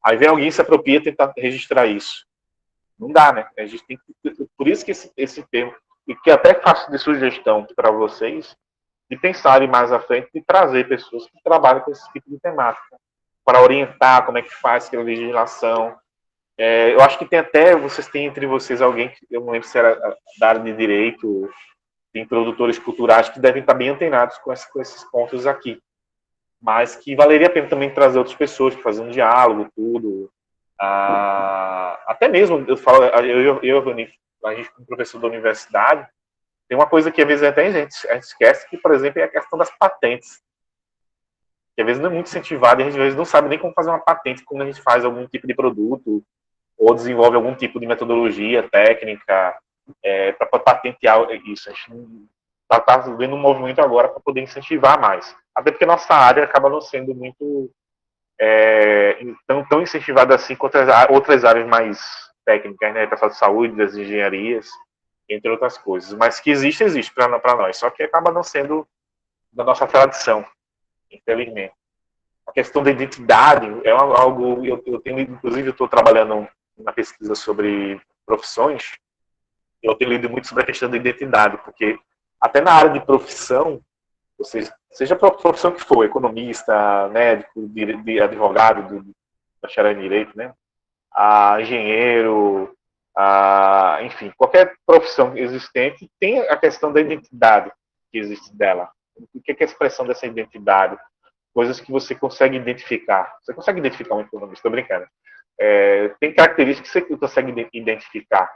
Aí vem alguém se apropria e tentar registrar isso. Não dá, né? A gente tem que, por isso que esse termo, e que até faço de sugestão para vocês, de pensarem mais à frente e trazer pessoas que trabalham com esse tipo de temática, para orientar como é que faz aquela legislação. Eu acho que tem até, vocês têm entre vocês alguém, que eu não lembro se era da área de direito, tem produtores culturais que devem estar bem antenados com esses pontos aqui. Mas que valeria a pena também trazer outras pessoas para fazer um diálogo, tudo. Até mesmo, eu falo, a gente como professor da universidade, tem uma coisa que às vezes até a gente esquece, que, por exemplo, é a questão das patentes. Que às vezes não é muito incentivado, e a gente às vezes não sabe nem como fazer uma patente quando a gente faz algum tipo de produto, ou desenvolve algum tipo de metodologia, técnica, para patentear isso. A gente está vendo um movimento agora para poder incentivar mais. Até porque nossa área acaba não sendo muito tão incentivada assim quanto as outras áreas mais técnicas, né? Pessoal de saúde, das engenharias, entre outras coisas. Mas que existe para nós. Só que acaba não sendo da nossa tradição, infelizmente. A questão da identidade é algo. Eu tenho, inclusive, eu estou trabalhando na pesquisa sobre profissões. Eu tenho lido muito sobre a questão da identidade, porque até na área de profissão, seja a profissão que for, economista, médico, advogado, bacharel em direito, né? Engenheiro, enfim, qualquer profissão existente tem a questão da identidade que existe dela. O que é a expressão dessa identidade? Coisas que você consegue identificar. Você consegue identificar um economista, estou brincando. Tem características que você consegue identificar,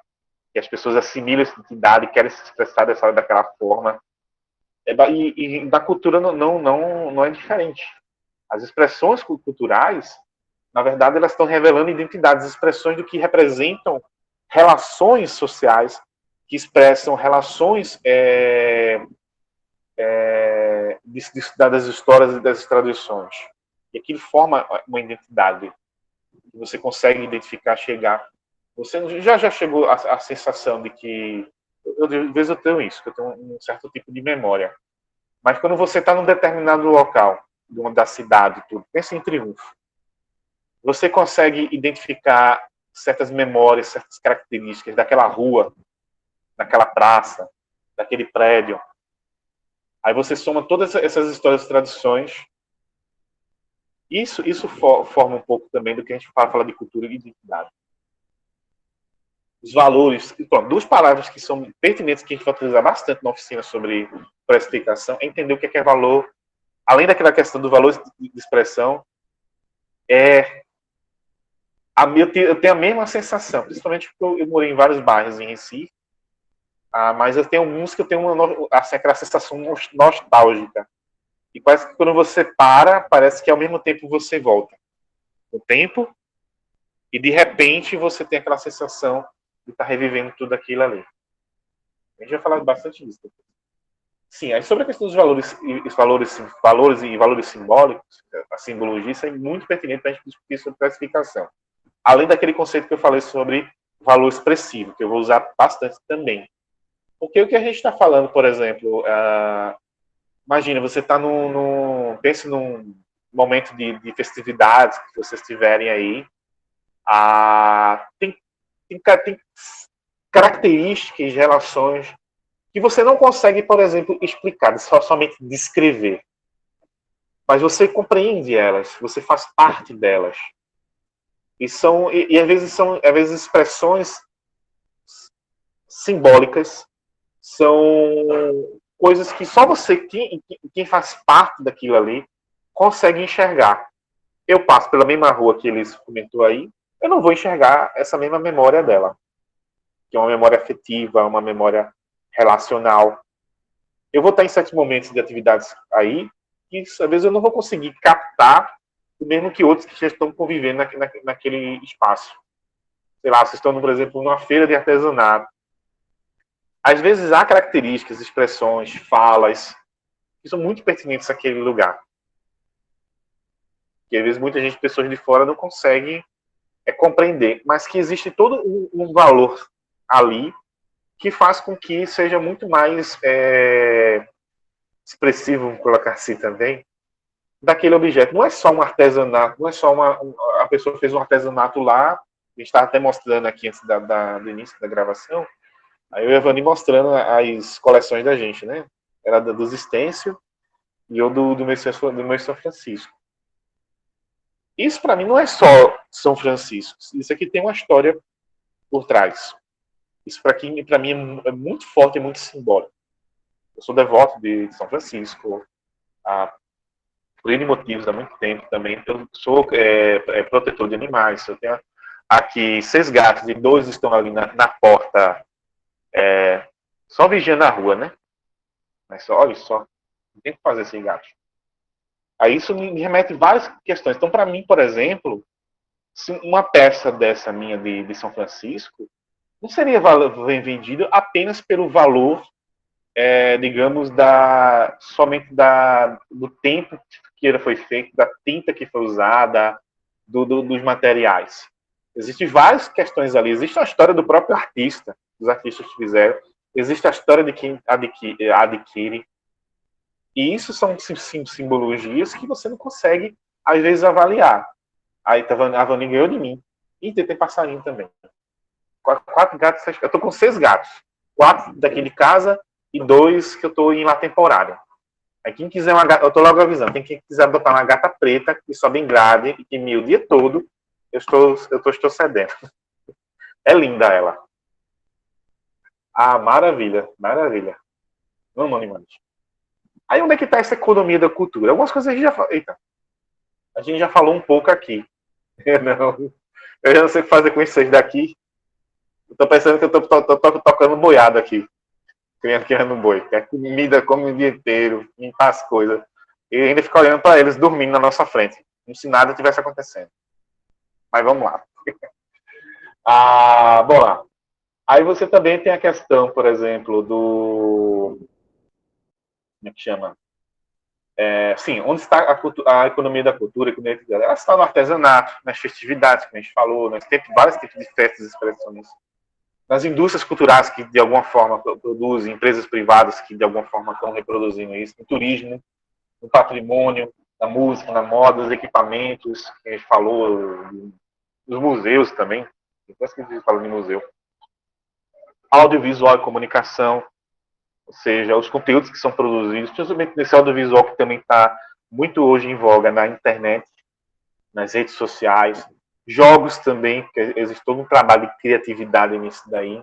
que as pessoas assimilam essa identidade, querem se expressar daquela forma. E na cultura não é diferente. As expressões culturais, na verdade, elas estão revelando identidades, expressões do que representam relações sociais, que expressam relações das histórias e das tradições. E aquilo forma uma identidade que você consegue identificar, chegar. Você já chegou à sensação de que, às vezes eu tenho isso, que eu tenho um certo tipo de memória. Mas quando você está num determinado local, da cidade, tudo, pensa em Triunfo. Você consegue identificar certas memórias, certas características daquela rua, daquela praça, daquele prédio. Aí você soma todas essas histórias e tradições. Isso forma um pouco também do que a gente fala de cultura e identidade. Os valores, então, duas palavras que são pertinentes, que a gente vai utilizar bastante na oficina sobre precificação, é entender o que é valor, além daquela questão do valor de expressão, eu tenho a mesma sensação, principalmente porque eu morei em vários bairros em Recife, mas eu tenho alguns que eu tenho aquela sensação nostálgica. E parece que quando você parece que ao mesmo tempo você volta. O tempo, e de repente você tem aquela sensação de estar revivendo tudo aquilo ali. A gente vai falar bastante disso depois. Sim, aí sobre a questão dos valores simbólicos, a simbologia, isso é muito pertinente para a gente discutir sobre classificação. Além daquele conceito que eu falei sobre valor expressivo, que eu vou usar bastante também. Porque o que a gente está falando, por exemplo, imagina, você está pense num momento de festividades que vocês tiverem aí, tem características, relações que você não consegue, por exemplo, explicar, somente descrever. Mas você compreende elas, você faz parte delas. E às vezes são expressões simbólicas, são coisas que só você, quem faz parte daquilo ali, consegue enxergar. Eu passo pela mesma rua que eles comentou aí, eu não vou enxergar essa mesma memória dela, que é uma memória afetiva, uma memória relacional. Eu vou estar em certos momentos de atividades aí, que às vezes eu não vou conseguir captar o mesmo que outros que já estão convivendo naquele espaço. Sei lá, vocês estão, por exemplo, numa feira de artesanato. Às vezes há características, expressões, falas, que são muito pertinentes àquele lugar. Que às vezes muita gente, pessoas de fora, não conseguem compreender, mas que existe todo um valor ali que faz com que seja muito mais expressivo, vamos colocar assim também, daquele objeto. Não é só um artesanato, não é só a pessoa fez um artesanato lá, a gente estava até mostrando aqui antes do início da gravação, aí eu e a Evani mostrando as coleções da gente, né? Era dos Estêncio e eu do meu São Francisco. Isso para mim não é só São Francisco, isso aqui tem uma história por trás. Isso para mim é muito forte e muito simbólico. Eu sou devoto de São Francisco, por N motivos há muito tempo também. Eu sou protetor de animais. Eu tenho aqui 6 gatos e 2 estão ali na porta, só vigiando a rua, né? Mas olha só, não tem que fazer esses gatos. Aí isso me remete a várias questões. Então, para mim, por exemplo, se uma peça dessa minha de São Francisco não seria vendida apenas pelo valor, digamos, somente do tempo que ele foi feito, da tinta que foi usada, dos materiais. Existem várias questões ali. Existe a história do próprio artista, os artistas que fizeram. Existe a história de quem adquire. E isso são simbologias que você não consegue, às vezes, avaliar. Aí a Vani ganhou de mim. E tem passarinho também. 4 gatos. Eu estou com 6 gatos. 4 daqui de casa e 2 que eu estou em lá temporária. Aí quem quiser uma gata, eu estou logo avisando, quem quiser botar uma gata preta, que sobe em grade e que mia o dia todo, eu estou cedendo. É linda ela. Ah, maravilha, maravilha. Vamos, animais. Aí onde é que está essa economia da cultura? Algumas coisas a gente já falou. Eita, a gente já falou um pouco aqui. Não, eu já não sei o que fazer com isso daqui. Eu tô pensando que eu tô tocando boiado aqui. Criando boi. Que é comida, come o dia inteiro, limpar as coisas. E ainda fica olhando para eles dormindo na nossa frente. Como se nada tivesse acontecendo. Mas vamos lá. Bom lá. Aí você também tem a questão, por exemplo, do... Como é que chama? Sim, onde está a economia da cultura? Ela está no artesanato, nas festividades, como a gente falou, nós temos vários tipos de festas e expressões. Nas indústrias culturais que, de alguma forma, produzem, empresas privadas que, de alguma forma, estão reproduzindo isso, no turismo, no patrimônio, na música, na moda, nos equipamentos, que a gente falou, nos museus também, depois que a gente fala de museu. Audiovisual e comunicação, ou seja, os conteúdos que são produzidos, principalmente nesse audiovisual que também está muito hoje em voga na internet, nas redes sociais, jogos também, porque existe todo um trabalho de criatividade nisso daí,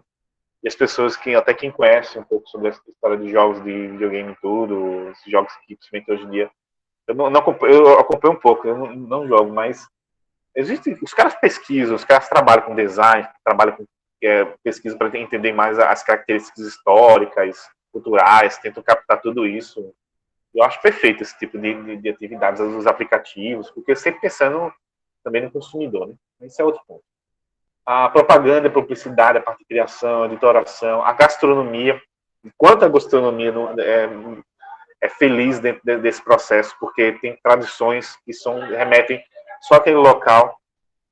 e as pessoas até quem conhece um pouco sobre essa história de jogos de videogame e tudo, esses jogos que principalmente hoje em dia, eu acompanho um pouco, eu não jogo, mas os caras pesquisam, os caras trabalham com design, trabalham com pesquisa para entender mais as características históricas, culturais, tentam captar tudo isso. Eu acho perfeito esse tipo de atividades, os aplicativos, porque sempre pensando também no consumidor, né? Esse é outro ponto. A propaganda, a publicidade, a parte de criação, a editoração, a gastronomia. Enquanto a gastronomia é feliz dentro desse processo, porque tem tradições que remetem só àquele local.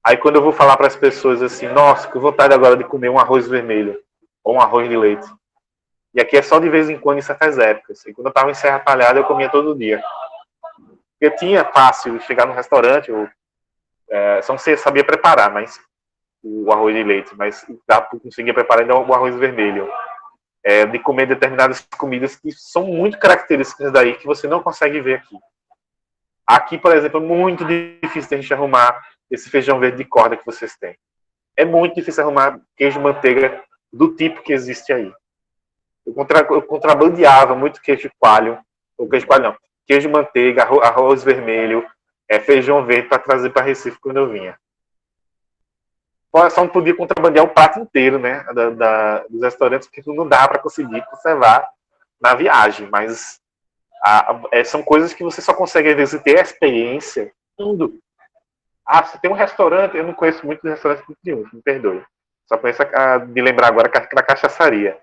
Aí quando eu vou falar para as pessoas assim, nossa, que vontade agora de comer um arroz vermelho, ou um arroz de leite. E aqui é só de vez em quando em certas épocas. E quando eu estava em Serra Talhada, eu comia todo dia. Porque tinha fácil chegar no restaurante, só não sei, sabia preparar, mas o arroz de leite, mas conseguia preparar ainda o arroz vermelho. De comer determinadas comidas que são muito características daí, que você não consegue ver aqui. Aqui, por exemplo, é muito difícil de a gente arrumar esse feijão verde de corda que vocês têm. É muito difícil arrumar queijo manteiga do tipo que existe aí. Eu contrabandeava muito queijo coalho, ou queijo coalho não, queijo manteiga, arroz vermelho, feijão verde para trazer para Recife quando eu vinha. Só não podia contrabandear o prato inteiro, né, dos restaurantes, porque não dá para conseguir conservar na viagem, mas são coisas que você só consegue, às vezes, ter a experiência, tudo. Você tem um restaurante, eu não conheço muito de restaurante nenhum, me perdoe. Só conheço de lembrar agora da cachaçaria.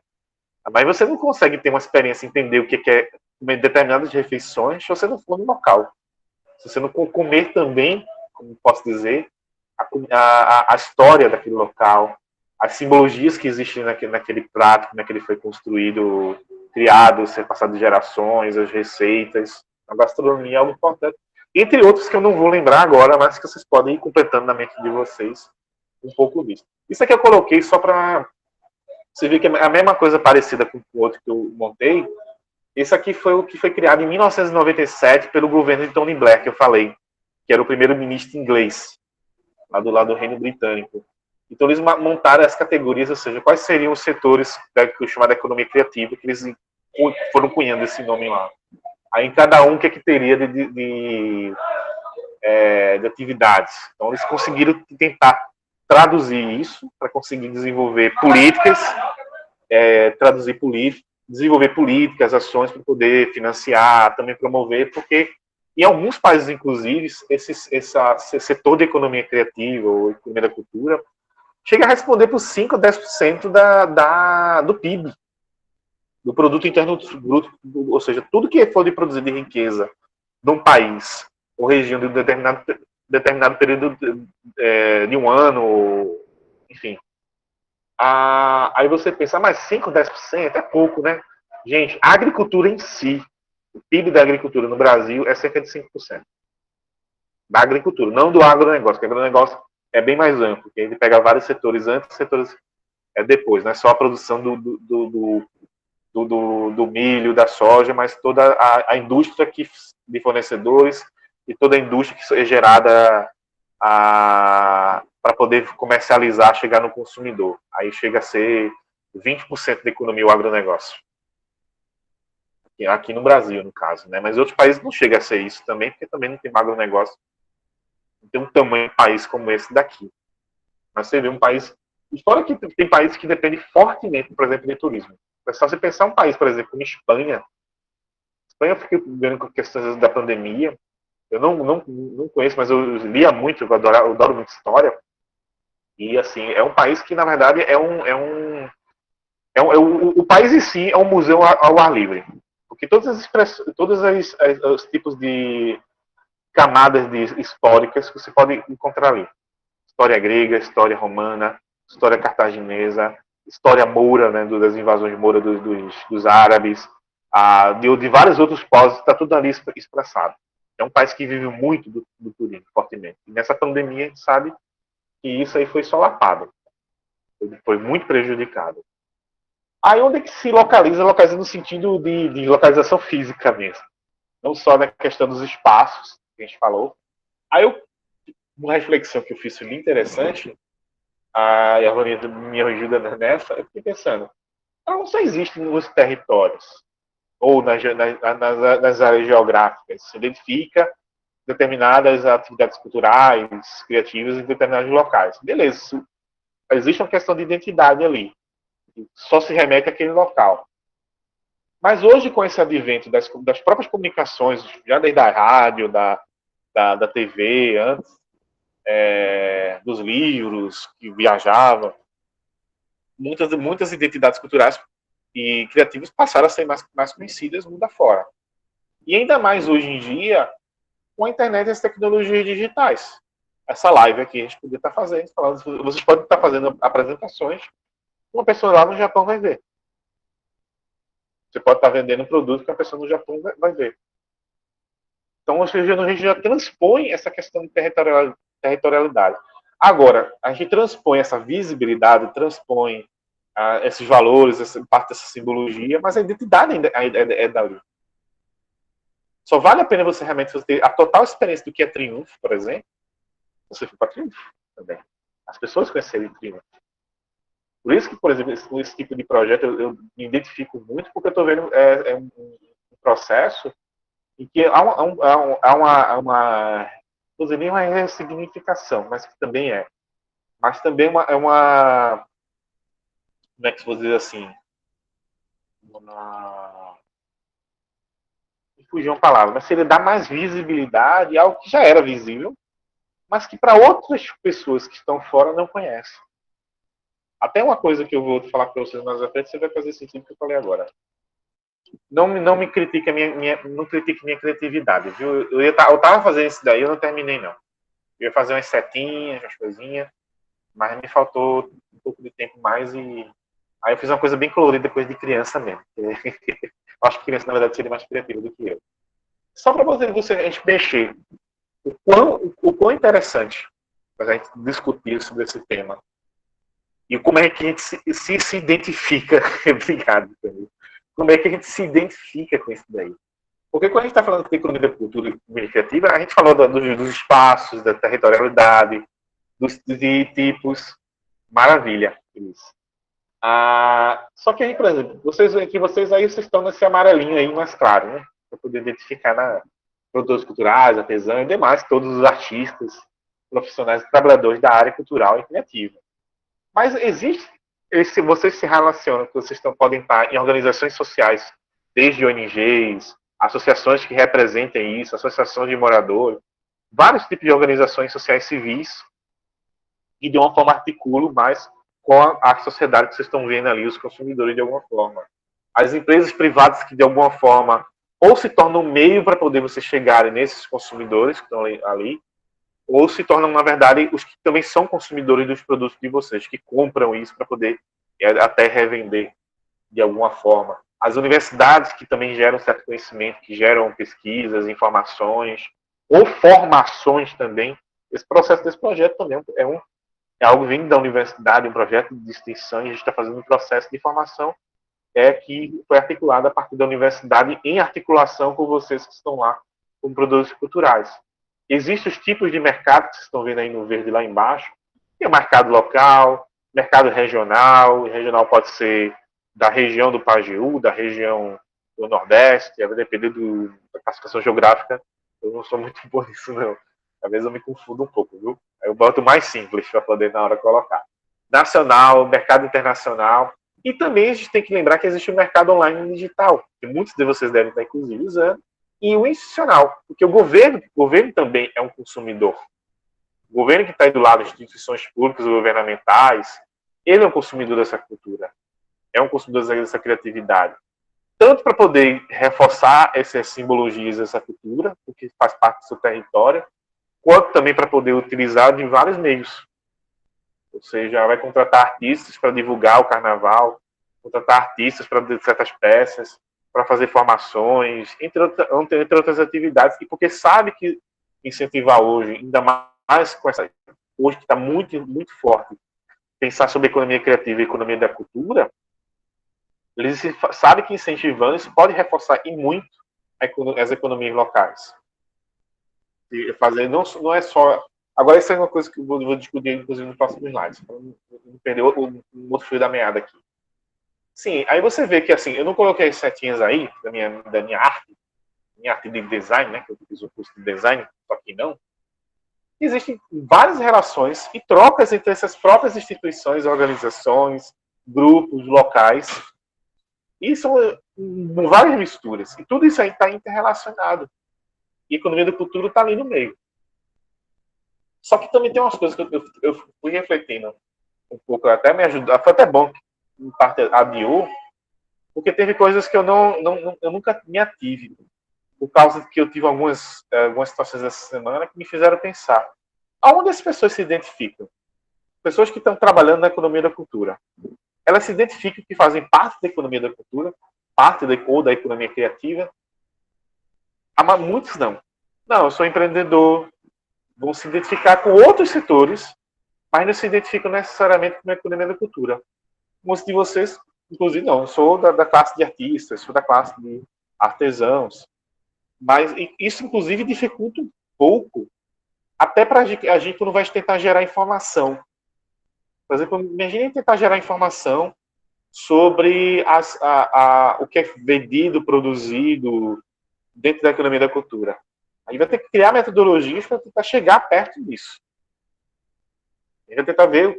Mas você não consegue ter uma experiência, entender o que é comer determinadas refeições se você não for no local. Se você não comer também, como posso dizer, a história daquele local, as simbologias que existem naquele prato, como é que ele foi construído, criado, ser passado de gerações, as receitas, a gastronomia é algo importante. Entre outros que eu não vou lembrar agora, mas que vocês podem ir completando na mente de vocês um pouco disso. Isso aqui eu coloquei só para você ver que é a mesma coisa parecida com o outro que eu montei. Esse aqui foi o que foi criado em 1997 pelo governo de Tony Blair, que eu falei, que era o primeiro-ministro inglês, lá do lado do Reino Britânico. Então eles montaram as categorias, ou seja, quais seriam os setores que eu chamo de economia criativa, que eles foram cunhando esse nome lá. Aí em cada um, o que teria de atividades. Então eles conseguiram tentar traduzir isso para conseguir desenvolver políticas, desenvolver políticas, ações para poder financiar, também promover, porque em alguns países, inclusive, esse setor de economia criativa ou economia da cultura chega a responder por 5 a 10% do PIB, do Produto Interno Bruto, ou seja, tudo que for de produzir de riqueza num país ou região de um determinado período de um ano, enfim. Aí você pensa, mas 5, 10% é pouco, né? Gente, a agricultura em si, o PIB da agricultura no Brasil é cerca de 5%. Da agricultura, não do agronegócio, porque o agronegócio é bem mais amplo, porque ele pega vários setores antes e setores depois, não é só a produção do milho, da soja, mas toda a indústria de fornecedores e toda a indústria que é gerada para poder comercializar, chegar no consumidor. Aí chega a ser 20% da economia o agronegócio. Aqui no Brasil, no caso, né? Mas em outros países não chega a ser isso também, porque também não tem agronegócio. Não tem um tamanho de país como esse daqui. Mas você vê um país... Fora que tem países que dependem fortemente, por exemplo, de turismo. É só você pensar um país, por exemplo, como Espanha. Espanha, eu fiquei vendo com questões da pandemia. Eu não conheço, mas eu lia muito, eu adoro muito história. E, assim, é um país que, na verdade, o país em si é um museu ao ar livre. Porque todos os tipos de camadas históricas que você pode encontrar ali. História grega, história romana, história cartaginesa, história moura, né, das invasões moura dos árabes, de vários outros povos, está tudo ali expressado. É um país que vive muito do turismo, fortemente. E nessa pandemia a gente sabe que isso aí foi solapado. Foi muito prejudicado. Aí onde é que se localiza? Localiza no sentido de localização física mesmo. Não só na questão dos espaços, que a gente falou. Aí uma reflexão que eu fiz muito interessante, a Ervaninha me ajuda nessa, eu fiquei pensando, ela não só existe nos territórios, ou nas áreas geográficas, se identifica determinadas atividades culturais, criativas em determinados locais. Beleza, existe uma questão de identidade ali, só se remete àquele local. Mas hoje, com esse advento das próprias comunicações, já desde a rádio, da TV, antes, dos livros que viajavam, muitas identidades culturais e criativos passaram a ser mais conhecidas mundo afora. E ainda mais hoje em dia, com a internet e as tecnologias digitais. Essa live aqui a gente podia estar fazendo, vocês podem estar fazendo apresentações, uma pessoa lá no Japão vai ver. Você pode estar vendendo um produto que a pessoa no Japão vai ver. Então, a gente já transpõe essa questão de territorialidade. Agora, a gente transpõe essa visibilidade, transpõe esses valores, essa parte dessa simbologia, mas a identidade ainda é dali. Só vale a pena você realmente ter a total experiência do que é Triunfo, por exemplo, você for para Triunfo também. As pessoas conhecerem Triunfo. Por isso que, por exemplo, esse tipo de projeto eu me identifico muito, porque eu estou vendo um processo em que há uma não sei nem uma ressignificação, mas que também é. Mas também é uma como é que se vou dizer assim? Me fugiu uma palavra, mas seria dar mais visibilidade a algo que já era visível, mas que para outras pessoas que estão fora não conhecem. Até uma coisa que eu vou falar para vocês mais à frente, você vai fazer sentido que eu falei agora. Não me critique não critique minha criatividade, viu? Eu estava fazendo isso daí, eu não terminei não. Eu ia fazer umas setinhas, umas coisinhas, mas me faltou um pouco de tempo mais e aí eu fiz uma coisa bem colorida depois de criança mesmo. Eu acho que criança na verdade seria mais criativa do que eu. Só para você a gente mexer o quão interessante para a gente discutir sobre esse tema e como é que a gente se identifica, obrigado, como é que a gente se identifica com isso daí. Porque quando a gente está falando de economia da cultura e economia criativa, a gente falou dos espaços, da territorialidade, de tipos, maravilha. Isso. Só que aí, por exemplo, vocês aí vocês estão nesse amarelinho aí mais claro, né? Para poder identificar produtores culturais, artesãos e demais, todos os artistas, profissionais e trabalhadores da área cultural e criativa. Mas existe, vocês se relacionam, vocês podem estar em organizações sociais, desde ONGs, associações que representem isso, associações de moradores, vários tipos de organizações sociais civis, e de uma forma articulam mais com a sociedade que vocês estão vendo ali, os consumidores de alguma forma. As empresas privadas que de alguma forma ou se tornam meio para poder vocês chegarem nesses consumidores que estão ali, ou se tornam, na verdade, os que também são consumidores dos produtos de vocês, que compram isso para poder até revender de alguma forma. As universidades que também geram certo conhecimento, que geram pesquisas, informações, ou formações também. Esse processo desse projeto também é algo vindo da universidade, um projeto de extensão, e a gente está fazendo um processo de formação que foi articulado a partir da universidade em articulação com vocês que estão lá com produtos culturais. Existem os tipos de mercado que vocês estão vendo aí no verde lá embaixo. Tem o mercado local, mercado regional. O regional pode ser da região do Pajeú, da região do Nordeste, vai depender da classificação geográfica. Eu não sou muito bom nisso, não. Às vezes eu me confundo um pouco, viu? Eu boto mais simples para poder na hora colocar. Nacional, mercado internacional. E também a gente tem que lembrar que existe o mercado online e digital, que muitos de vocês devem estar, inclusive, usando, e o institucional, porque o governo também é um consumidor. O governo que está aí do lado das instituições públicas ou governamentais, ele é um consumidor dessa cultura, é um consumidor dessa criatividade. Tanto para poder reforçar essas simbologias dessa cultura, porque faz parte do seu território, quanto também para poder utilizar de vários meios. Ou seja, vai contratar artistas para divulgar o carnaval, contratar artistas para certas peças, para fazer formações, entre outras atividades, e porque sabe que incentivar hoje, ainda mais com essa hoje que está muito, muito forte, pensar sobre economia criativa e economia da cultura, eles sabem que incentivando isso pode reforçar e muito as economias locais. E fazer não é só. Agora, isso é uma coisa que eu vou discutir, inclusive, no próximo slide, para não perder o outro fio da meada aqui. Sim, aí você vê que, assim, eu não coloquei as setinhas aí da minha arte de design, né, que eu fiz o curso de design, só que não. Existem várias relações e trocas entre essas próprias instituições, organizações, grupos, locais. E são várias misturas. E tudo isso aí está interrelacionado. E a economia da cultura está ali no meio. Só que também tem umas coisas que eu fui refletindo um pouco, até me ajudou. Foi até bom que, em parte, adiou, Porque teve coisas que eu nunca me ative, por causa de que eu tive algumas situações essa semana que me fizeram pensar. Aonde as pessoas se identificam? Pessoas que estão trabalhando na economia da cultura. Elas se identificam que fazem parte da economia da cultura, ou da economia criativa. Muitos não. Não, eu sou empreendedor. Vão se identificar com outros setores, mas não se identificam necessariamente com a economia da cultura. Muitos de vocês, inclusive, não. Eu sou da classe de artistas, sou da classe de artesãos. Mas isso, inclusive, dificulta um pouco, até para a gente quando vai tentar gerar informação. Por exemplo, imagine tentar gerar informação sobre o que é vendido, produzido dentro da economia da cultura. Aí vai ter que criar metodologias para tentar chegar perto disso. A gente vai tentar ver,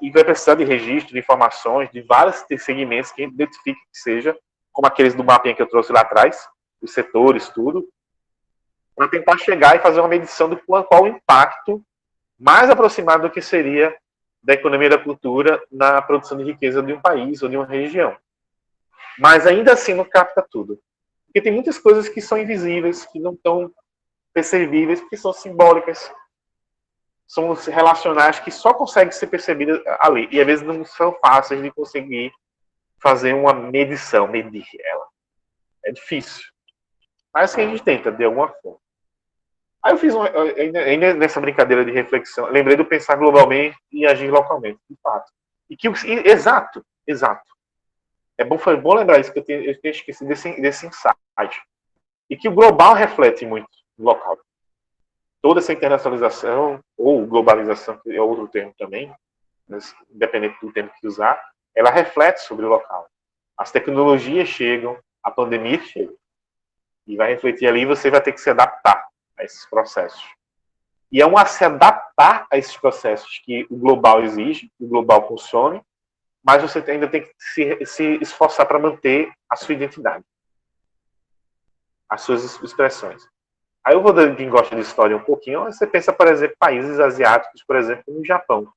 e vai precisar de registro, de informações, de vários segmentos que a gente identifique que seja, como aqueles do mapinha que eu trouxe lá atrás, os setores, tudo, para tentar chegar e fazer uma medição do qual o impacto mais aproximado do que seria da economia da cultura na produção de riqueza de um país ou de uma região. Mas ainda assim não capta tudo. Porque tem muitas coisas que são invisíveis, que não estão percebíveis, porque são simbólicas, são relacionais, que só conseguem ser percebidas ali. E às vezes não são fáceis de conseguir fazer uma medição, medir ela. É difícil. Mas assim a gente tenta, de alguma forma. Aí eu fiz ainda nessa brincadeira de reflexão, lembrei do pensar globalmente e agir localmente, de fato. Exato. Foi bom lembrar isso, que eu tenho esquecido desse insight. E que o global reflete muito o local. Toda essa internacionalização, ou globalização, que é outro termo também, independente do termo que usar, ela reflete sobre o local. As tecnologias chegam, a pandemia chega. E vai refletir ali, e você vai ter que se adaptar a esses processos. E é se adaptar a esses processos que o global exige, que o global consome, mas você ainda tem que se esforçar para manter a sua identidade, as suas expressões. Aí eu vou dar quem gosta de história um pouquinho. Você pensa, por exemplo, países asiáticos, por exemplo, no Japão,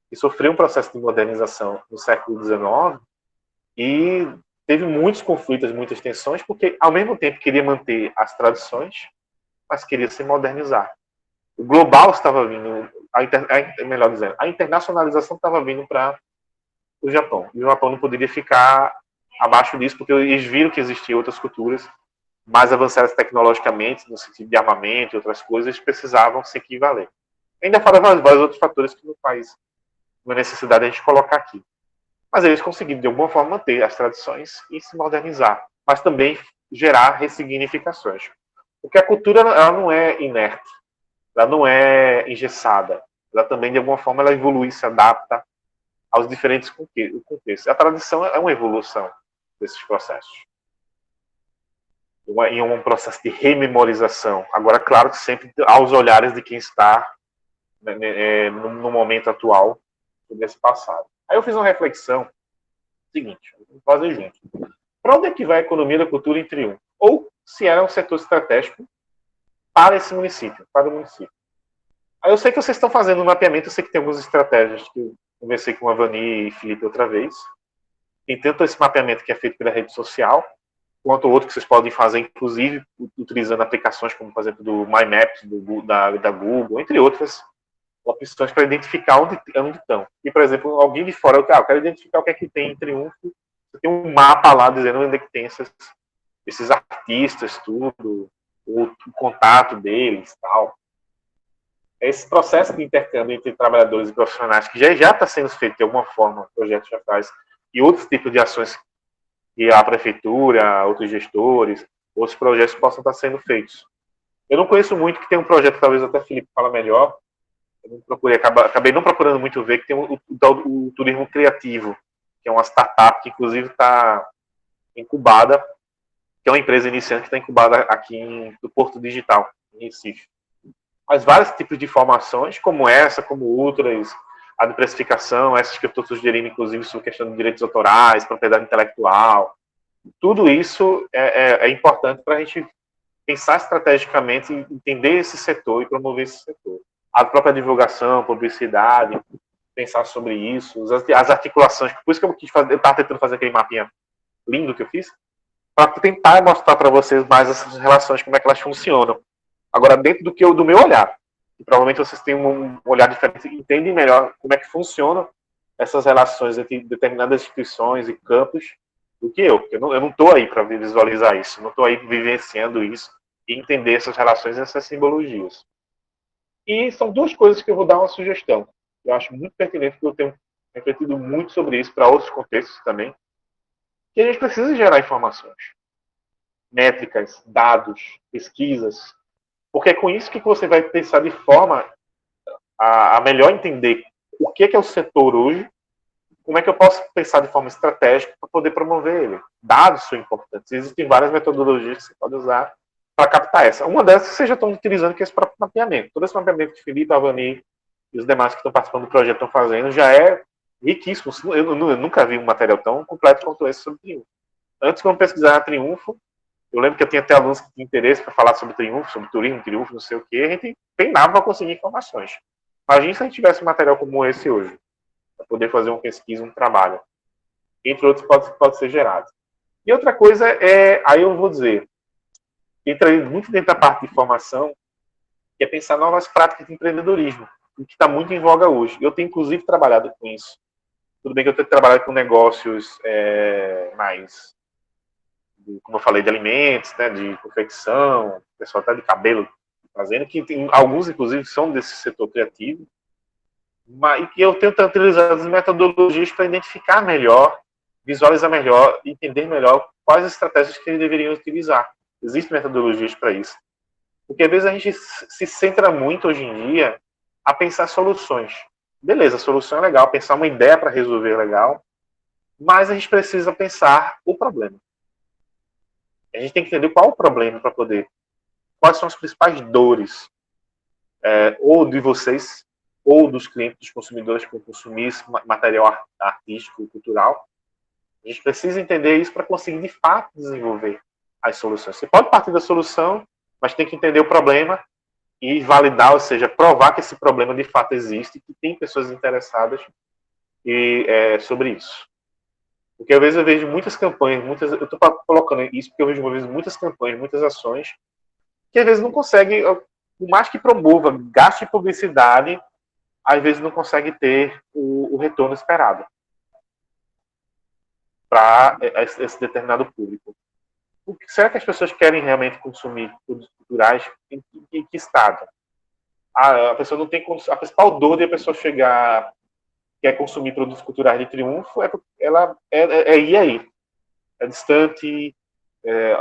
que sofreu um processo de modernização no século XIX e teve muitos conflitos, muitas tensões, porque ao mesmo tempo queria manter as tradições, mas queria se modernizar. O global estava vindo, melhor dizendo, a internacionalização estava vindo para o Japão. E o Japão não poderia ficar abaixo disso, porque eles viram que existiam outras culturas mais avançadas tecnologicamente, no sentido de armamento e outras coisas, eles precisavam se equivaler. Ainda fora vários outros fatores que não faz uma necessidade a gente colocar aqui. Mas eles conseguiram, de alguma forma, manter as tradições e se modernizar, mas também gerar ressignificações. Porque a cultura ela não é inerte, ela não é engessada, ela também, de alguma forma, ela evolui, se adapta aos diferentes contextos. A tradição é uma evolução desses processos. Em um processo de rememorização. Agora, claro que sempre aos olhares de quem está no momento atual desse passado. Aí eu fiz uma reflexão seguinte, vamos fazer junto. Para onde é que vai a economia da cultura em Triunfo? Ou se era um setor estratégico para esse município, para o município. Aí eu sei que vocês estão fazendo um mapeamento, eu sei que tem algumas estratégias que eu conversei com a Vani e Felipe outra vez. Tem tanto esse mapeamento que é feito pela rede social, quanto outro que vocês podem fazer, inclusive, utilizando aplicações como, por exemplo, do My Maps, da Google, entre outras opções para identificar onde estão. E, por exemplo, alguém de fora, eu quero identificar o que é que tem em Triunfo, você tem um mapa lá dizendo onde é que tem esses artistas, tudo, o contato deles, tal. Esse processo de intercâmbio entre trabalhadores e profissionais, que já está sendo feito de alguma forma, o projeto já faz, e outros tipos de ações que a prefeitura, outros gestores, outros projetos possam estar sendo feitos. Eu não conheço muito, que tem um projeto, talvez até o Felipe fala melhor, eu não procurei, acabei não procurando muito ver, que tem o turismo criativo, que é uma startup que inclusive está incubada, que é uma empresa iniciante que está incubada aqui no Porto Digital, em Recife. Mas vários tipos de informações, como essa, como outras, a de precificação, essas que eu estou sugerindo, inclusive, sobre questão de direitos autorais, propriedade intelectual. Tudo isso é importante para a gente pensar estrategicamente, entender esse setor e promover esse setor. A própria divulgação, publicidade, pensar sobre isso, as articulações. Por isso que eu estava tentando fazer aquele mapinha lindo que eu fiz, para tentar mostrar para vocês mais essas relações, como é que elas funcionam. Agora, dentro do meu olhar. E provavelmente vocês têm um olhar diferente e entendem melhor como é que funcionam essas relações entre determinadas instituições e campos do que eu. Porque eu não estou aí para visualizar isso, não estou aí vivenciando isso e entender essas relações e essas simbologias. E são duas coisas que eu vou dar uma sugestão. Eu acho muito pertinente, porque eu tenho refletido muito sobre isso para outros contextos também, que a gente precisa gerar informações, métricas, dados, pesquisas, porque é com isso que você vai pensar de forma a melhor entender o que é o setor hoje, como é que eu posso pensar de forma estratégica para poder promover ele. Dados são importantes. Existem várias metodologias que você pode usar para captar essa. Uma dessas que vocês já estão utilizando, que é esse próprio mapeamento. Todo esse mapeamento que o Felipe, a Avani e os demais que estão participando do projeto estão fazendo já é riquíssimo. Eu nunca vi um material tão completo quanto esse sobre Triunfo. Antes, quando eu pesquisava Triunfo, eu lembro que eu tinha até alunos que tinham interesse para falar sobre Triunfo, sobre turismo, Triunfo, não sei o quê. A gente penava para conseguir informações. Imagina se a gente tivesse um material como esse hoje, para poder fazer uma pesquisa, um trabalho. Entre outros, pode ser gerado. E outra coisa é, aí eu vou dizer, entra muito dentro da parte de formação, que é pensar novas práticas de empreendedorismo, o que está muito em voga hoje. Eu tenho, inclusive, trabalhado com isso. Tudo bem que eu tenho trabalhado com negócios mais, como eu falei, de alimentos, né, de confecção, pessoal até de cabelo fazendo, que tem, alguns, inclusive, são desse setor criativo, mas, e que eu tento utilizar as metodologias para identificar melhor, visualizar melhor, entender melhor quais as estratégias que eles deveriam utilizar. Existem metodologias para isso. Porque às vezes a gente se centra muito hoje em dia a pensar soluções. Beleza, a solução é legal, pensar uma ideia para resolver é legal, mas a gente precisa pensar o problema. A gente tem que entender qual é o problema para poder, quais são as principais dores, ou de vocês, ou dos clientes, dos consumidores que vão consumir esse material artístico, cultural. A gente precisa entender isso para conseguir, de fato, desenvolver as soluções. Você pode partir da solução, mas tem que entender o problema e validar, ou seja, provar que esse problema de fato existe e que tem pessoas interessadas sobre isso. Porque às vezes eu vejo muitas campanhas, eu estou colocando isso porque eu vejo às vezes muitas campanhas, muitas ações, que às vezes não conseguem, por mais que promova, gaste publicidade, às vezes não consegue ter o retorno esperado para esse determinado público. Será que as pessoas querem realmente consumir produtos culturais em que estado? A pessoa não tem a principal dor de a pessoa chegar, quer consumir produtos culturais de Triunfo, ela ir aí. É distante,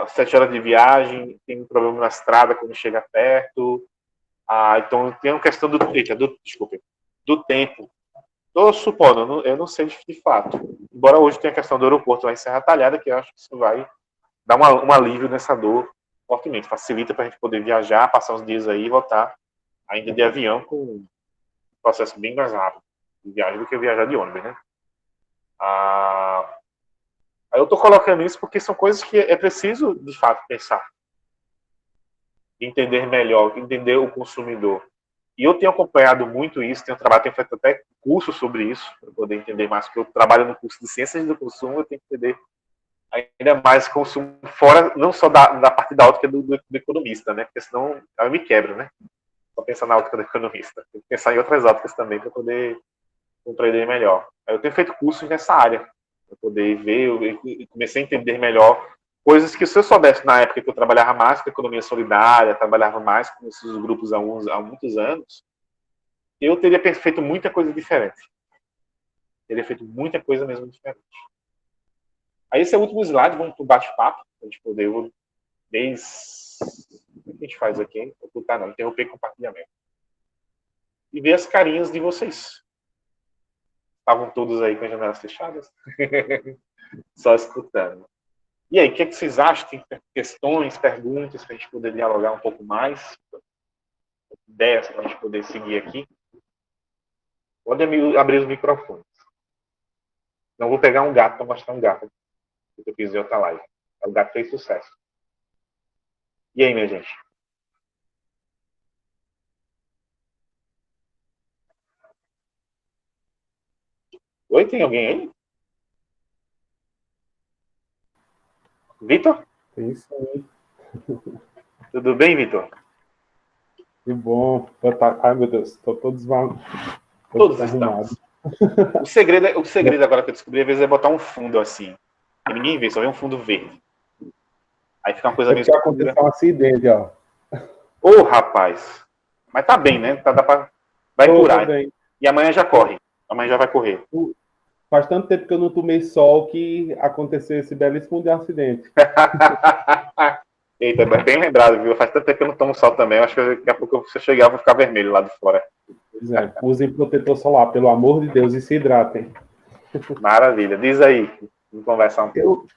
7 horas de viagem, tem um problema na estrada quando chega perto. Então tem uma questão do tempo. Estou supondo, eu não sei de fato. Embora hoje tenha a questão do aeroporto lá em Serra Talhada, que eu acho que isso vai dar um alívio nessa dor fortemente. Facilita para a gente poder viajar, passar uns dias aí e voltar ainda de avião com um processo bem mais rápido de viagem do que viajar de ônibus, né? Aí eu estou colocando isso porque são coisas que é preciso, de fato, pensar. Entender melhor, entender o consumidor. E eu tenho acompanhado muito isso, tenho feito até curso sobre isso, para poder entender mais, porque eu trabalho no curso de Ciências do Consumo, eu tenho que entender ainda mais consumo fora, não só da parte da ótica do economista, né? Porque senão eu me quebro, né? Só pensar na ótica do economista. Tem que pensar em outras óticas também para poder compreender melhor. Eu tenho feito cursos nessa área, para poder ver, eu comecei a entender melhor coisas que se eu soubesse na época que eu trabalhava mais com economia solidária, trabalhava mais com esses grupos há muitos anos, eu teria feito muita coisa diferente. Teria feito muita coisa mesmo diferente. Aí esse é o último slide, vamos para o bate-papo, para a gente poder o que a gente faz aqui? Ocultar não, interromper compartilhamento. E ver as carinhas de vocês. Estavam todos aí com as janelas fechadas? Só escutando. E aí, o que vocês acham? Tem questões, perguntas, para a gente poder dialogar um pouco mais? Ideias para a gente poder seguir aqui? Pode abrir os microfones. Não vou pegar um gato para mostrar um gato que eu fiz em outra live. O gato fez sucesso. E aí, minha gente? Oi, tem alguém aí? Vitor? Tem sim. Tudo bem, Vitor? Que bom. Ai, meu Deus, estou todo desarrumado. Todos estamos. O segredo agora que eu descobri, às vezes, é botar um fundo assim. E ninguém vê, só vê um fundo verde. Aí fica uma coisa meio escura. Aconteceu um acidente, ó. Ô, rapaz. Mas tá bem, né? Vai curar. Bem. E amanhã já corre. Amanhã já vai correr. Faz tanto tempo que eu não tomei sol que aconteceu esse belíssimo de acidente. Eita, bem lembrado, viu? Faz tanto tempo que eu não tomo sol também. Eu acho que daqui a pouco você chegar, eu vou ficar vermelho lá de fora. Pois é. Usem protetor solar, pelo amor de Deus, e se hidratem. Maravilha. Diz aí. Vamos conversar um pouco.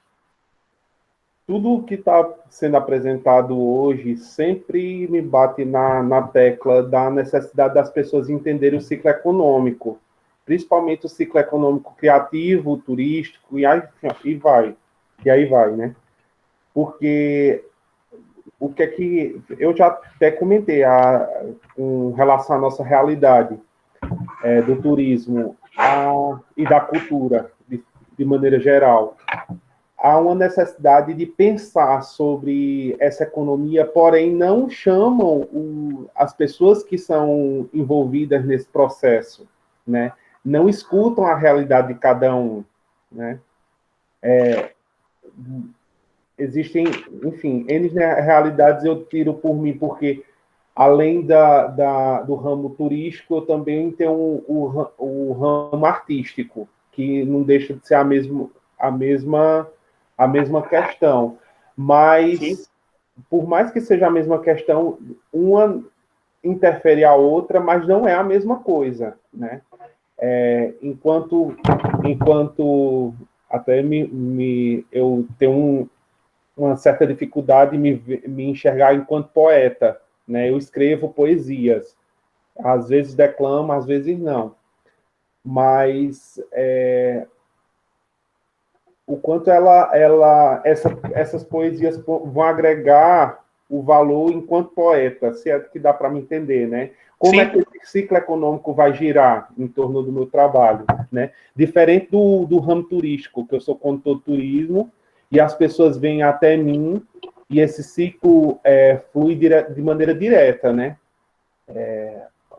Tudo que está sendo apresentado hoje sempre me bate na tecla da necessidade das pessoas entenderem o ciclo econômico, principalmente o ciclo econômico criativo, turístico, e aí vai. E aí vai, né? Porque o que é que... Eu já até comentei com relação à nossa realidade do turismo e da cultura, de maneira geral. Há uma necessidade de pensar sobre essa economia, porém não chamam as pessoas que são envolvidas nesse processo, né? Não escutam a realidade de cada um, né? Existem, enfim, N realidades eu tiro por mim, porque além do ramo turístico, eu também tenho o ramo artístico, que não deixa de ser a mesma questão. Mas, sim, por mais que seja a mesma questão, uma interfere a outra, mas não é a mesma coisa, né? Enquanto até eu tenho uma certa dificuldade em me enxergar enquanto poeta, né? Eu escrevo poesias, às vezes declamo, às vezes não, mas o quanto essas poesias vão agregar o valor enquanto poeta, se é que dá para me entender, né? Como, sim, é que esse ciclo econômico vai girar em torno do meu trabalho, né? Diferente do ramo turístico, que eu sou condutor de turismo, e as pessoas vêm até mim, e esse ciclo flui de maneira direta, né?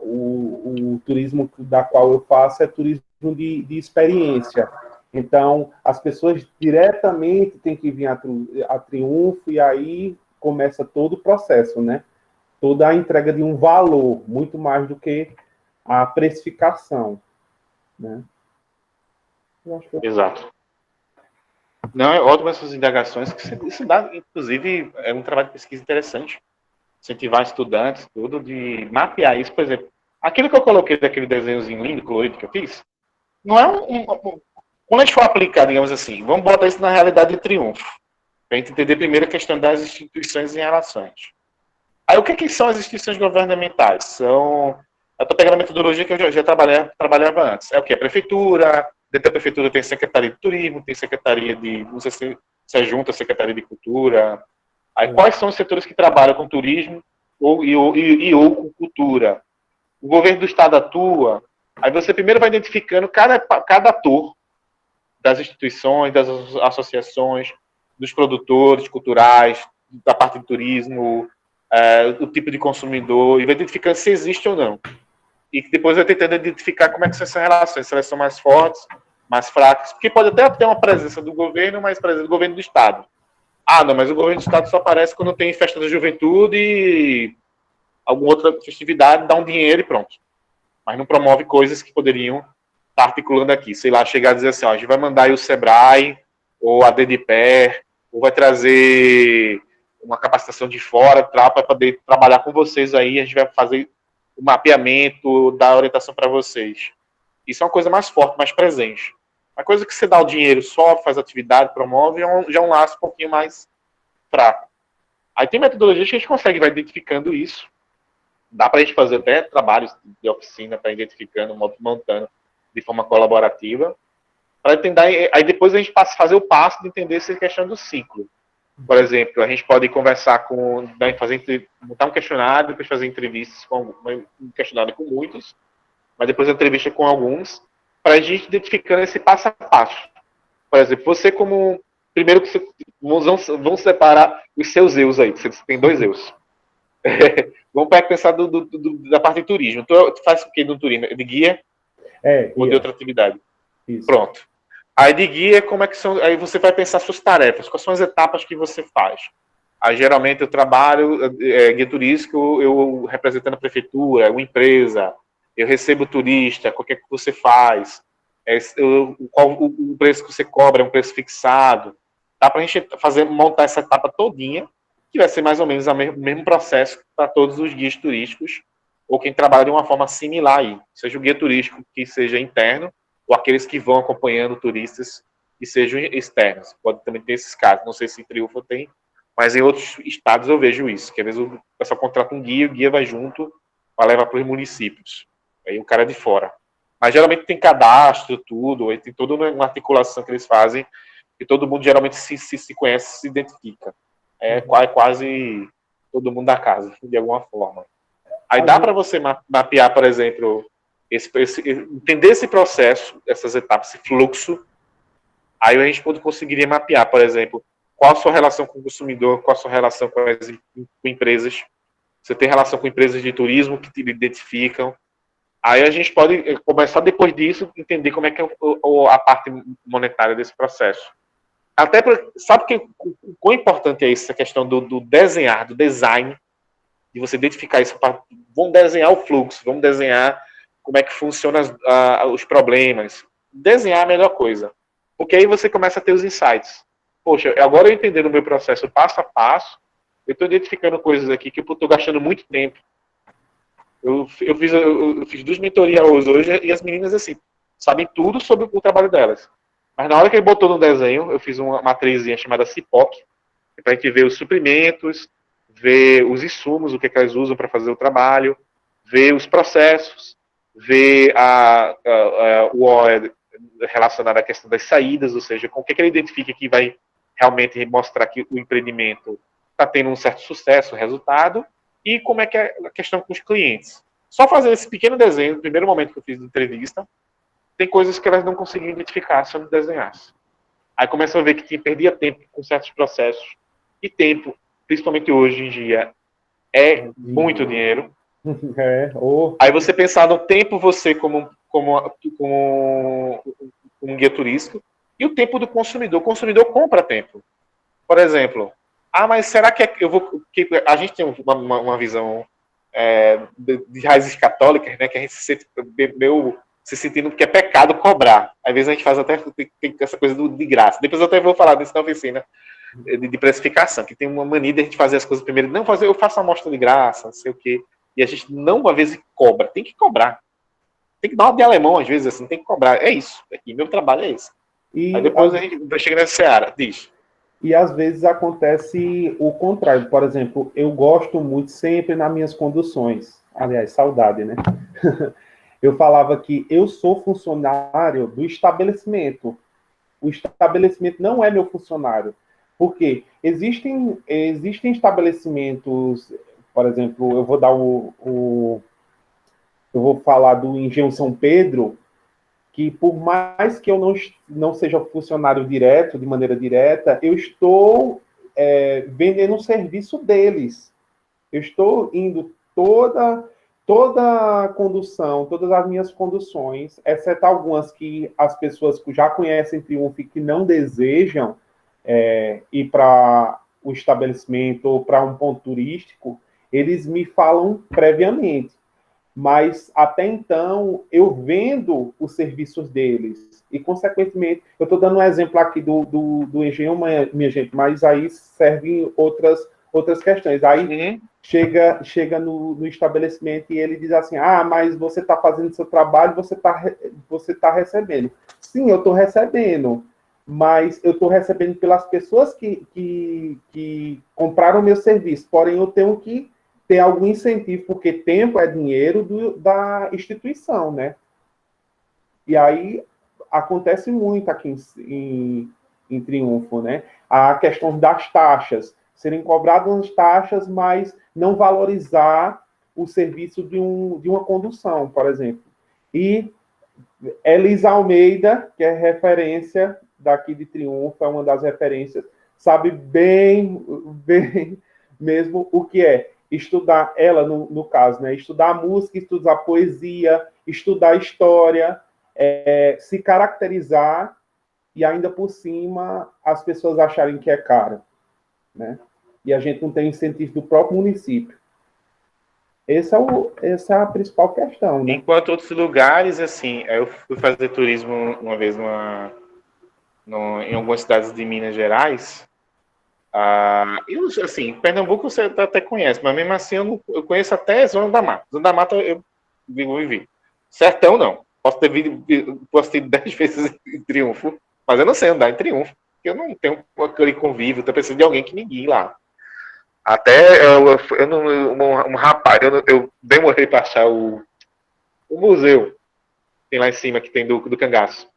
O turismo da qual eu faço é turismo de experiência. Então, as pessoas diretamente têm que vir a triunfo, e aí começa todo o processo, né? Toda a entrega de um valor, muito mais do que a precificação, né? Exato. Não, é ótimo essas indagações, que isso dá, inclusive, é um trabalho de pesquisa interessante. Incentivar estudantes, tudo, de mapear isso, por exemplo. Aquilo que eu coloquei daquele desenhozinho lindo, colorido que eu fiz, não é quando a gente for aplicar, digamos assim, vamos botar isso na realidade de triunfo, para a gente entender primeiro a questão das instituições em relações. Aí, o que são as instituições governamentais? Eu estou pegando a metodologia que eu já trabalhava antes. É o que? A prefeitura, dentro da prefeitura tem secretaria de turismo, tem secretaria de, não sei se é junto a secretaria de cultura. Aí, quais são os setores que trabalham com turismo ou com cultura? O governo do estado atua. Aí você primeiro vai identificando cada ator das instituições, das associações, dos produtores culturais, da parte de turismo, o tipo de consumidor, e vai identificando se existe ou não. E depois vai tentando identificar como é que são essas relações, se elas são mais fortes, mais fracas, porque pode até ter uma presença do governo, mas presença do governo do estado. Ah, não, mas o governo do estado só aparece quando tem festa da juventude e alguma outra festividade, dá um dinheiro e pronto. Mas não promove coisas que poderiam estar articulando aqui. Sei lá, chegar a dizer assim, ó, a gente vai mandar aí o Sebrae, ou a Dedipé, ou vai trazer uma capacitação de fora para poder trabalhar com vocês aí, a gente vai fazer o mapeamento, dar orientação para vocês. Isso é uma coisa mais forte, mais presente. A coisa que você dá o dinheiro só, faz atividade, promove, já é um laço um pouquinho mais fraco. Aí tem metodologias que a gente consegue vai identificando isso. Dá para a gente fazer até trabalhos de oficina para identificando, montando de forma colaborativa. Para entender, aí depois a gente passa a fazer o passo de entender essa questão do ciclo. Por exemplo, a gente pode conversar montar um questionário, depois fazer entrevistas um questionário com muitos, mas depois a entrevista com alguns, para a gente identificando esse passo a passo. Por exemplo, você como primeiro que vamos separar os seus eus aí, você tem 2 eus. Vamos pensar da parte de turismo. Tu faz o que no turismo? De guia? Ou de outra atividade? Isso. Pronto. Aí de guia, como é que são? Aí você vai pensar suas tarefas, quais são as etapas que você faz. Aí geralmente eu trabalho guia turístico, eu representando a prefeitura, uma empresa, eu recebo turista, o que é que você faz? Qual o preço que você cobra, é um preço fixado. Dá para a gente montar essa etapa todinha, que vai ser mais ou menos o mesmo processo para todos os guias turísticos, ou quem trabalha de uma forma similar aí, seja o guia turístico que seja interno, ou aqueles que vão acompanhando turistas que sejam externos. Pode também ter esses casos, não sei se em Triunfo tem, mas em outros estados eu vejo isso, que às vezes o pessoal contrata um guia, o guia vai junto para levar para os municípios. Aí o cara é de fora. Mas geralmente tem cadastro, tudo, aí tem toda uma articulação que eles fazem, que todo mundo geralmente se conhece, se identifica. É quase todo mundo da casa, de alguma forma. Aí dá para você mapear, por exemplo, entender esse processo, essas etapas, esse fluxo. Aí a gente conseguiria mapear, por exemplo, qual a sua relação com o consumidor, qual a sua relação com as empresas. Você tem relação com empresas de turismo que te identificam. Aí a gente pode começar depois disso, entender como é que é a parte monetária desse processo. Até sabe o quão importante é isso, essa questão do desenhar, do design, de você identificar isso. Vamos desenhar o fluxo, vamos desenhar como é que funcionam os problemas. Desenhar é a melhor coisa. Porque aí você começa a ter os insights. Poxa, agora eu entendendo o meu processo passo a passo, eu estou identificando coisas aqui que eu estou gastando muito tempo. Eu fiz 2 mentorias hoje e as meninas, assim, sabem tudo sobre o trabalho delas. Mas na hora que ele botou no desenho, eu fiz uma matrizinha chamada CIPOC, para a gente ver os suprimentos, ver os insumos, o que elas usam para fazer o trabalho, ver os processos, ver o OE relacionado à questão das saídas, ou seja, com o que ele identifica que vai realmente mostrar que o empreendimento está tendo um certo sucesso, resultado, e como é que é a questão com os clientes. Só fazer esse pequeno desenho, no primeiro momento que eu fiz de entrevista, tem coisas que elas não conseguiam identificar se eu não desenhasse. Aí começam a ver que perdia tempo com certos processos, e tempo, principalmente hoje em dia, é muito dinheiro. Aí você pensar no tempo, você como um guia turístico, e o tempo do consumidor. O consumidor compra tempo. Por exemplo, mas será que eu vou... Que a gente tem uma visão de raízes católicas, né, que a gente se sente meio se sentindo que é pecado cobrar. Às vezes a gente faz até tem essa coisa de graça. Depois eu até vou falar disso na oficina de precificação, que tem uma mania de a gente fazer as coisas primeiro. Não, eu faço uma amostra de graça, não sei o quê. E a gente não, uma vez, cobra. Tem que cobrar. Tem que dar uma de alemão, às vezes, assim, tem que cobrar. É isso. E meu trabalho é esse. Aí depois a gente chega nessa seara. Diz. E às vezes acontece o contrário. Por exemplo, eu gosto muito sempre nas minhas conduções. Aliás, saudade, né? Eu falava que eu sou funcionário do estabelecimento. O estabelecimento não é meu funcionário. Porque existem estabelecimentos, por exemplo, eu vou dar eu vou falar do Engenho São Pedro, que por mais que eu não seja funcionário direto, de maneira direta, eu estou vendendo um serviço deles. Eu estou indo toda a condução, todas as minhas conduções, exceto algumas que as pessoas que já conhecem Triunfo e que não desejam ir para o estabelecimento ou para um ponto turístico, eles me falam previamente. Mas, até então, eu vendo os serviços deles. E, consequentemente, eu estou dando um exemplo aqui do Engenho, minha gente, mas aí servem outras questões. Aí chega no estabelecimento e ele diz assim, mas você está fazendo seu trabalho, você tá recebendo. Sim, eu estou recebendo, mas eu estou recebendo pelas pessoas que compraram o meu serviço, porém eu tenho que ter algum incentivo, porque tempo é dinheiro da instituição, né? E aí acontece muito aqui em Triunfo, né? A questão das taxas, serem cobradas taxas, mas não valorizar o serviço de uma condução, por exemplo. E Elisa Almeida, que é referência daqui de Triunfo, é uma das referências, sabe bem mesmo o que é estudar, ela no caso, né? Estudar música, estudar poesia, estudar história, se caracterizar e ainda por cima as pessoas acharem que é caro, né? E a gente não tem incentivo do próprio município. Essa é a principal questão, né? Enquanto outros lugares, assim, eu fui fazer turismo uma vez em algumas cidades de Minas Gerais. Assim, Pernambuco você até conhece, mas mesmo assim eu conheço até Zona da Mata. Zona da Mata eu vivi. Sertão não. Posso ter ido 10 vezes em Triunfo, mas eu não sei andar em Triunfo. Eu não tenho aquele convívio, eu preciso de alguém que me guie lá. Até um rapaz, eu demorei para achar o museu. Tem lá em cima, que tem do cangaço.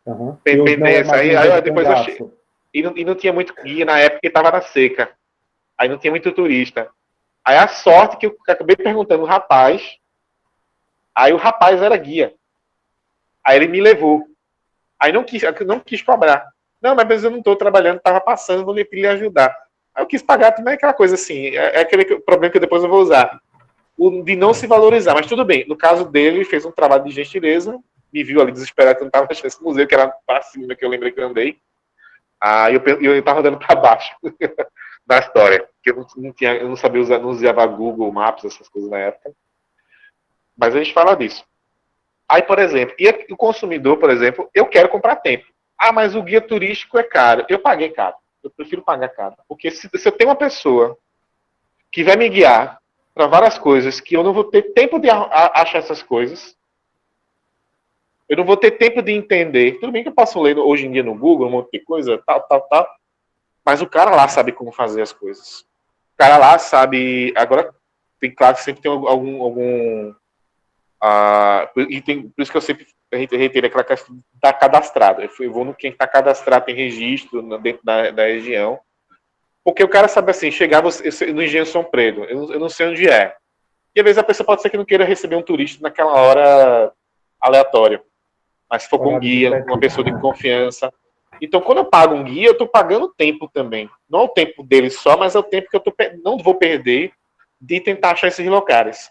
Uhum. Tem esse aí depois eu achei. E não tinha muito guia na época que estava na seca. Aí não tinha muito turista. Aí a sorte que eu acabei perguntando o rapaz. Aí o rapaz era guia. Aí ele me levou. Aí não quis cobrar. Não, mas eu não estou trabalhando, estava passando, vou lhe ajudar. Aí eu quis pagar também aquela coisa assim. É aquele problema que depois eu vou usar. O de não se valorizar. Mas tudo bem. No caso dele, ele fez um trabalho de gentileza. Me viu ali desesperado que eu não estava achando esse museu, que era para cima, que eu lembrei que eu andei. Aí eu estava andando para baixo da história. Porque eu não sabia usar, não usava Google Maps, essas coisas na época. Mas a gente fala disso. Aí, por exemplo, e o consumidor, por exemplo, eu quero comprar tempo. Ah, mas o guia turístico é caro. Eu paguei caro. Eu prefiro pagar caro. Porque se eu tenho uma pessoa que vai me guiar para várias coisas que eu não vou ter tempo de achar essas coisas, eu não vou ter tempo de entender. Tudo bem que eu posso ler hoje em dia no Google um monte de coisa, tal. Mas o cara lá sabe como fazer as coisas. O cara lá sabe. Agora, tem claro que sempre tem algum e por isso que eu sempre reitero aquela questão de estar cadastrado. Eu vou no quem está cadastrado, tem registro dentro da região. Porque o cara sabe assim, chegar no Engenho São Pedro, eu não sei onde é. E às vezes a pessoa pode ser que não queira receber um turista naquela hora aleatória. Mas se for com um guia, uma pessoa de confiança. Então, quando eu pago um guia, eu estou pagando tempo também. Não é o tempo dele só, mas é o tempo que eu não vou perder de tentar achar esses locais.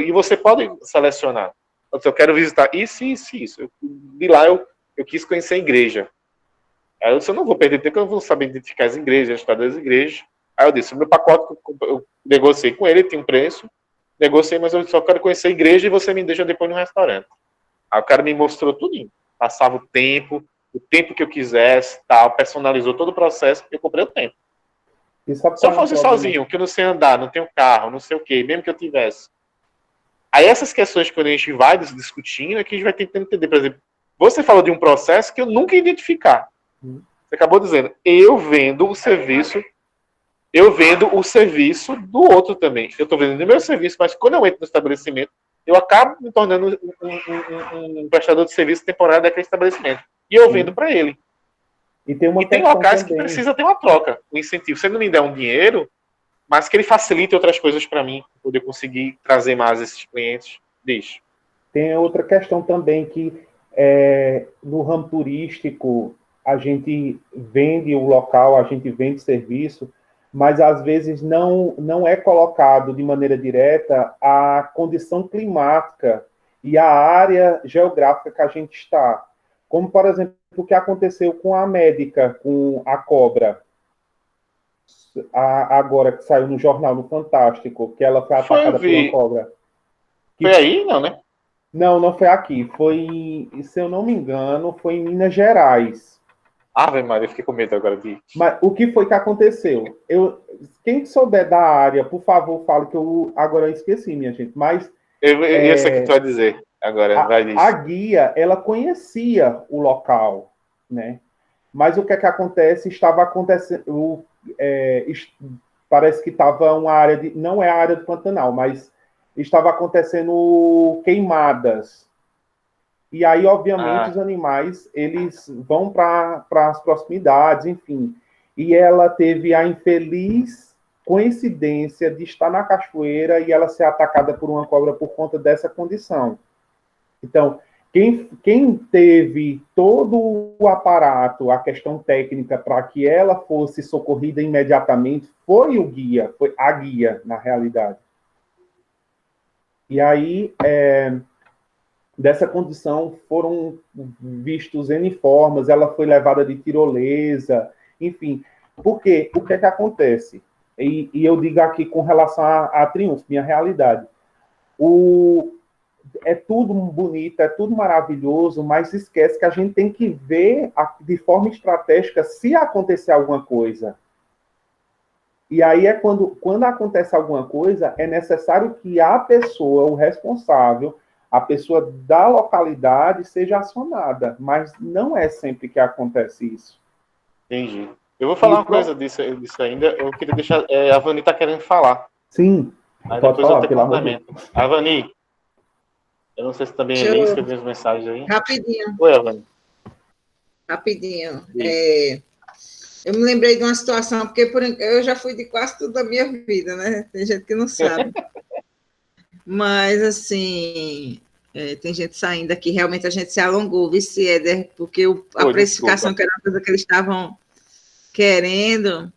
E você pode selecionar. Eu quero visitar isso. De lá eu quis conhecer a igreja. Aí eu não vou perder tempo, eu não vou saber identificar as igrejas, a história das igrejas. Aí eu disse, o meu pacote, eu negociei com ele, tem um preço, negociei, mas eu só quero conhecer a igreja e você me deixa depois no restaurante. Aí o cara me mostrou tudinho. Passava o tempo que eu quisesse, tal, personalizou todo o processo, eu comprei o tempo. Se eu fosse sozinho, que eu não sei andar, não tenho carro, não sei o quê, mesmo que eu tivesse. Aí essas questões que quando a gente vai discutindo, é que a gente vai tentando entender. Por exemplo, você falou de um processo que eu nunca ia identificar. Você acabou dizendo, eu vendo o serviço do outro também. Eu estou vendendo o meu serviço, mas quando eu entro no estabelecimento, eu acabo me tornando um prestador de serviço temporário daquele estabelecimento. E eu vendo para ele. E tem locais que precisa ter uma troca, um incentivo. Se ele não me der um dinheiro, mas que ele facilite outras coisas para mim, poder conseguir trazer mais esses clientes. Deixa. Tem outra questão também que no ramo turístico a gente vende o local, a gente vende serviço, mas às vezes não é colocado de maneira direta a condição climática e a área geográfica que a gente está. Como, por exemplo, o que aconteceu com a médica, com a cobra, agora que saiu no jornal, no Fantástico, que ela foi atacada por uma cobra. Foi aí, não, né? Não foi aqui. Foi, se eu não me engano, foi em Minas Gerais. Ave Maria, eu fiquei com medo agora de... Mas o que foi que aconteceu? Quem souber da área, por favor, fale que agora eu esqueci, minha gente. Mas eu sei o que tu vai dizer agora. A guia, ela conhecia o local, né? Mas o que é que acontece? Estava acontecendo... parece que estava uma área não é a área do Pantanal, mas estava acontecendo queimadas. E aí, obviamente, os animais, eles vão para as proximidades, enfim. E ela teve a infeliz coincidência de estar na cachoeira e ela ser atacada por uma cobra por conta dessa condição. Então, Quem teve todo o aparato, a questão técnica para que ela fosse socorrida imediatamente foi o guia, foi a guia, na realidade. E aí, dessa condição, foram vistos N formas, ela foi levada de tirolesa, enfim. Porque o que é que acontece? E eu digo aqui com relação a Triunfo, minha realidade. É tudo bonito, é tudo maravilhoso, mas esquece que a gente tem que ver de forma estratégica se acontecer alguma coisa. E aí é quando acontece alguma coisa, é necessário que a pessoa, o responsável, a pessoa da localidade seja acionada, mas não é sempre que acontece isso. Entendi. Eu vou falar uma coisa disso ainda, eu queria deixar, a Vani está querendo falar. Sim, aí pode depois falar, eu te pelo amor de complemento. A Vani, eu não sei se também é isso que eu vi as mensagens aí. Rapidinho. Oi, Avani. Rapidinho. Eu me lembrei de uma situação, porque eu já fui de quase tudo da minha vida, né? Tem gente que não sabe. Mas, assim, tem gente saindo aqui, realmente a gente se alongou, vice Éder, porque a precificação, que era uma coisa que eles estavam querendo.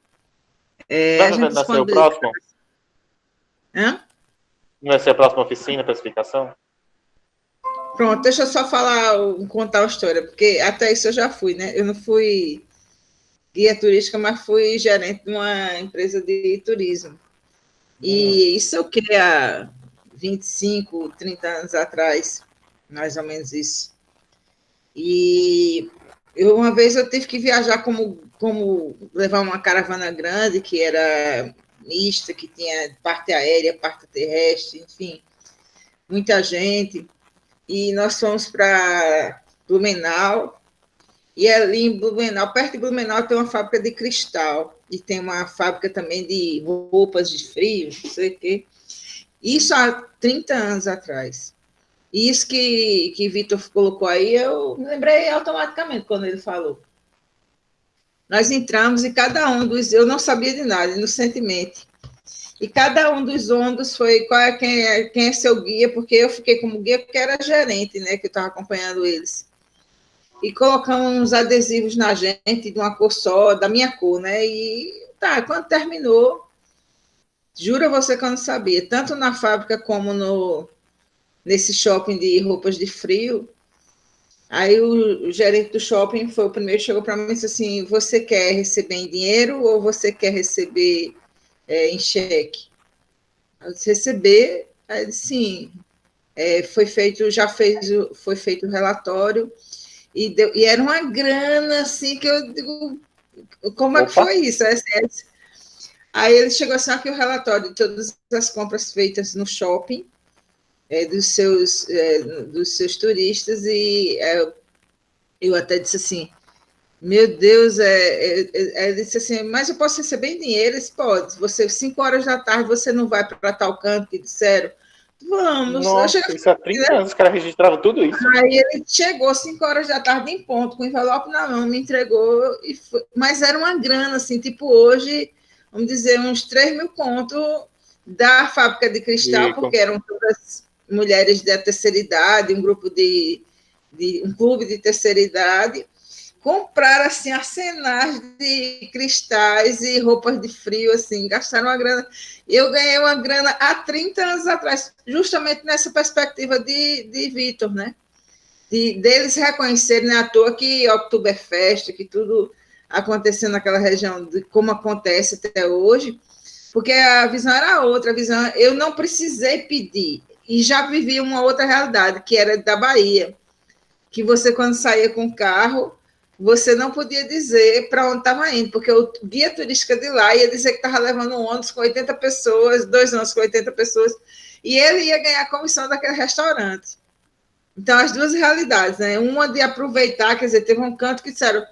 Vai ser o próximo? Hã? Não vai ser a próxima oficina, a precificação? Pronto, deixa eu só contar a história, porque até isso eu já fui, né? Eu não fui guia turística, mas fui gerente de uma empresa de turismo. E isso é o que há 25, 30 anos atrás, mais ou menos isso. E uma vez eu tive que viajar como levar uma caravana grande, que era mista, que tinha parte aérea, parte terrestre, enfim, muita gente. E nós fomos para Blumenau, e ali em Blumenau, perto de Blumenau, tem uma fábrica de cristal, e tem uma fábrica também de roupas de frio, não sei o quê. Isso há 30 anos atrás. E isso que Vitor colocou aí, eu me lembrei automaticamente quando ele falou. Nós entramos e cada um dos... Eu não sabia de nada, inocentemente. E cada um dos ônibus foi quem é seu guia, porque eu fiquei como guia porque era gerente, né, que eu estava acompanhando eles. E colocamos uns adesivos na gente de uma cor só, da minha cor, né? E tá, quando terminou, jura você que eu não sabia, tanto na fábrica como nesse shopping de roupas de frio. Aí o gerente do shopping foi o primeiro, chegou para mim e disse assim: você quer receber em dinheiro ou você quer receber em cheque? Eu disse, receber. Aí ele disse, sim, foi feito o relatório e era uma grana assim que eu digo, como é que foi isso? Aí ele chegou assim, aqui o relatório de todas as compras feitas no shopping, dos seus turistas, e eu até disse assim, meu Deus, ele disse assim, mas eu posso receber em dinheiro? Ele disse, pode, 5 horas da tarde você não vai para tal canto, que disseram, vamos. Nossa, isso há 30 anos, os caras registravam tudo isso. Aí ele chegou 5 horas da tarde em ponto, com o envelope na mão, me entregou, mas era uma grana, assim, tipo hoje, vamos dizer, uns 3 mil contos da fábrica de cristal, porque eram todas mulheres da terceira idade, um grupo um clube de terceira idade, compraram, assim, arsenais de cristais e roupas de frio, assim, gastaram uma grana. Eu ganhei uma grana há 30 anos atrás, justamente nessa perspectiva de Vitor, né? Deles reconhecerem, né, à toa que Oktoberfest, que tudo acontecendo naquela região, como acontece até hoje, porque a visão era outra, eu não precisei pedir, e já vivi uma outra realidade, que era da Bahia, que você, quando saía com o carro, você não podia dizer para onde estava indo, porque o guia turístico de lá ia dizer que estava levando um ônibus com 80 pessoas, 2 ônibus com 80 pessoas, e ele ia ganhar a comissão daquele restaurante. Então, as duas realidades, né? Uma de aproveitar, quer dizer, teve um canto que disseram,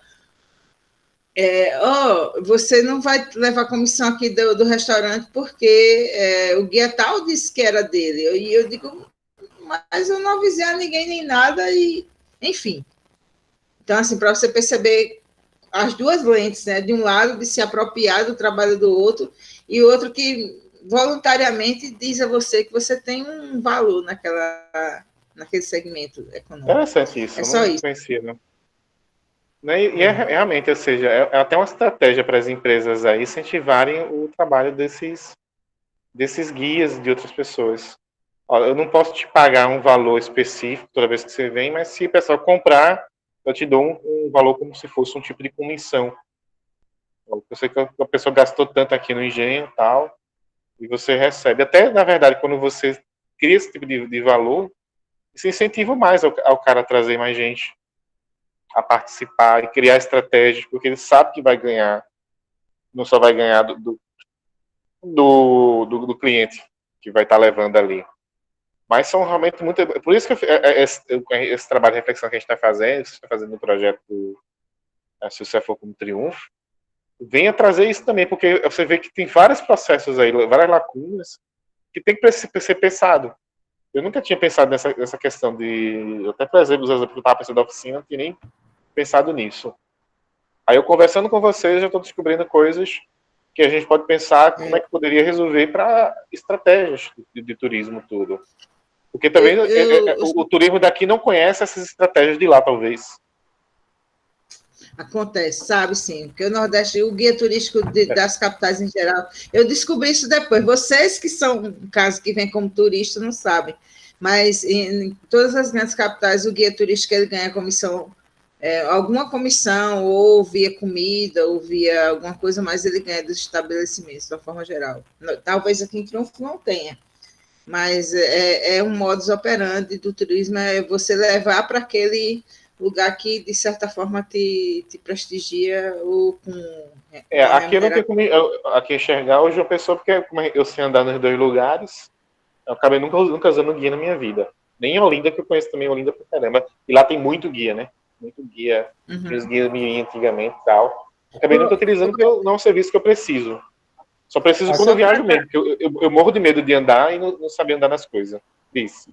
você não vai levar comissão aqui do restaurante porque o guia tal disse que era dele. E eu digo, mas eu não avisei a ninguém nem nada, e enfim. Então, assim, para você perceber as duas lentes, né? De um lado, de se apropriar do trabalho do outro, e outro que voluntariamente diz a você que você tem um valor naquele segmento econômico. Interessante isso, É eu só não isso. conhecia, não. Né, e é realmente, ou seja, é até uma estratégia para as empresas aí incentivarem o trabalho desses guias de outras pessoas. Ó, eu não posso te pagar um valor específico toda vez que você vem, mas se o pessoal comprar, eu te dou um valor como se fosse um tipo de comissão. Eu sei que a pessoa gastou tanto aqui no engenho e tal, e você recebe. Até, na verdade, quando você cria esse tipo de valor, isso incentiva mais ao cara a trazer mais gente a participar e criar estratégias, porque ele sabe que vai ganhar, não só vai ganhar do cliente que vai estar levando ali. Mas são realmente muito. Por isso que esse trabalho de reflexão que a gente está fazendo, você está fazendo no projeto do Se Você For como Triunfo, venha trazer isso também, porque você vê que tem vários processos aí, várias lacunas, que tem que ser pensado. Eu nunca tinha pensado nessa questão de. Até, por exemplo, os exemplos que eu estava pensando da oficina, não tinha nem pensado nisso. Aí eu conversando com vocês, já estou descobrindo coisas que a gente pode pensar como é que poderia resolver para estratégias de turismo tudo. Porque também o turismo daqui não conhece essas estratégias de lá, talvez. Acontece, sabe sim, porque o Nordeste, o guia turístico das capitais em geral, eu descobri isso depois. Vocês que são, no caso, que vêm como turista, não sabem, mas em todas as grandes capitais, o guia turístico ele ganha comissão, alguma comissão, ou via comida, ou via alguma coisa, mas ele ganha dos estabelecimentos, de uma forma geral. Talvez aqui em Triunfo não tenha, mas é um modus operandi do turismo, é você levar para aquele lugar que, de certa forma, te prestigia ou com Aqui eu não tenho como aqui enxergar hoje uma pessoa, porque como eu sei andar nos dois lugares, eu acabei nunca usando guia na minha vida. Nem em Olinda, que eu conheço também Olinda pra caramba. E lá tem muito guia, né? Muito guia. Uhum. Os guias antigamente e tal. Acabei nunca utilizando porque não é um serviço que eu preciso. Só preciso quando eu viajo mesmo, porque eu morro de medo de andar e não saber andar nas coisas. Isso.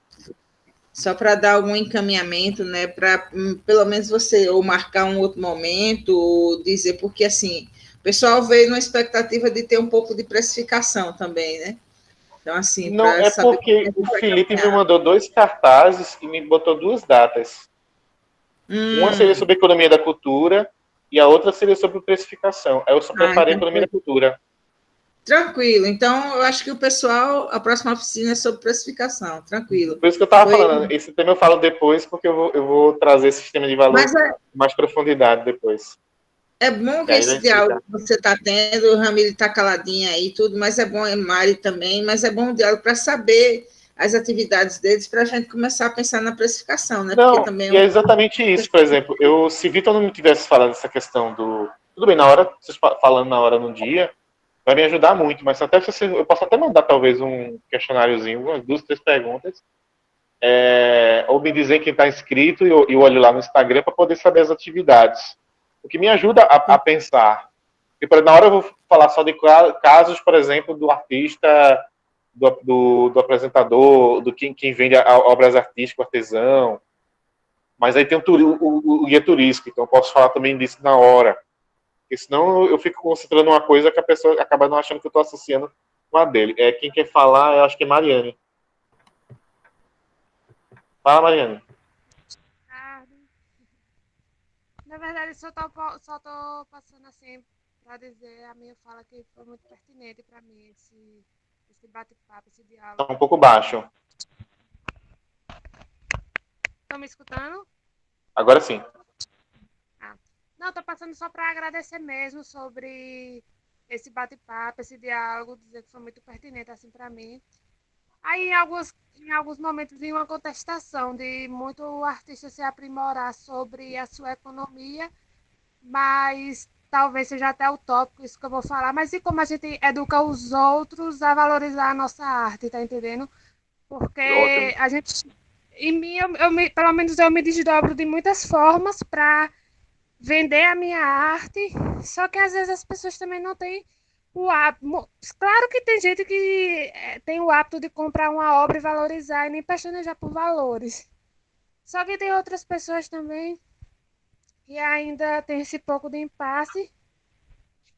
Só para dar algum encaminhamento, né? Para pelo menos você ou marcar um outro momento, ou dizer, porque assim, o pessoal veio numa expectativa de ter um pouco de precificação também, né? Então, assim, não, é saber porque o Felipe me mandou 2 cartazes e me botou 2 datas. Uma seria sobre economia da cultura e a outra seria sobre precificação. Aí eu só preparei economia da cultura. Tranquilo. Então, eu acho que o pessoal, a próxima oficina é sobre precificação. Tranquilo. Por isso que eu estava falando. Esse tema eu falo depois, porque eu vou trazer esse sistema de valor com mais profundidade depois. É bom que esse diálogo que você está tendo, o Ramiro está caladinho aí e tudo, mas é bom, a Mari também, mas é bom o diálogo para saber as atividades deles, para a gente começar a pensar na precificação, né? Não, porque também é exatamente isso, por exemplo. Se Vitor não me tivesse falado essa questão do... Tudo bem, na hora, vocês falando na hora no dia, vai me ajudar muito, mas até eu posso até mandar talvez um questionáriozinho, umas 2, 3 perguntas, ou me dizer quem está inscrito e eu olho lá no Instagram para poder saber as atividades. O que me ajuda a pensar. Porque na hora eu vou falar só de casos, por exemplo, do artista, do apresentador, do quem vende obras artísticas, artesão. Mas aí tem o guia turístico, então eu posso falar também disso na hora. Porque senão eu fico concentrando uma coisa que a pessoa acaba não achando que eu estou associando com a dele. Quem quer falar, eu acho que é Mariane. Fala, Mariane. Na verdade, só tô passando assim para dizer a minha fala que foi muito pertinente para mim esse bate-papo, esse diálogo. Tá um pouco baixo. Estão me escutando? Agora sim. Não, tô passando só para agradecer mesmo sobre esse bate-papo, esse diálogo, dizer que foi muito pertinente assim para mim. Aí em alguns momentos vi uma contestação de muito artista se aprimorar sobre a sua economia, mas talvez seja até utópico isso que eu vou falar, mas e como a gente educa os outros a valorizar a nossa arte, tá entendendo? Porque a gente, em mim, pelo menos eu me desdobro de muitas formas para vender a minha arte, só que às vezes as pessoas também não têm o hábito. Claro que tem gente que tem o hábito de comprar uma obra e valorizar e nem pestanejar por valores. Só que tem outras pessoas também que ainda tem esse pouco de impasse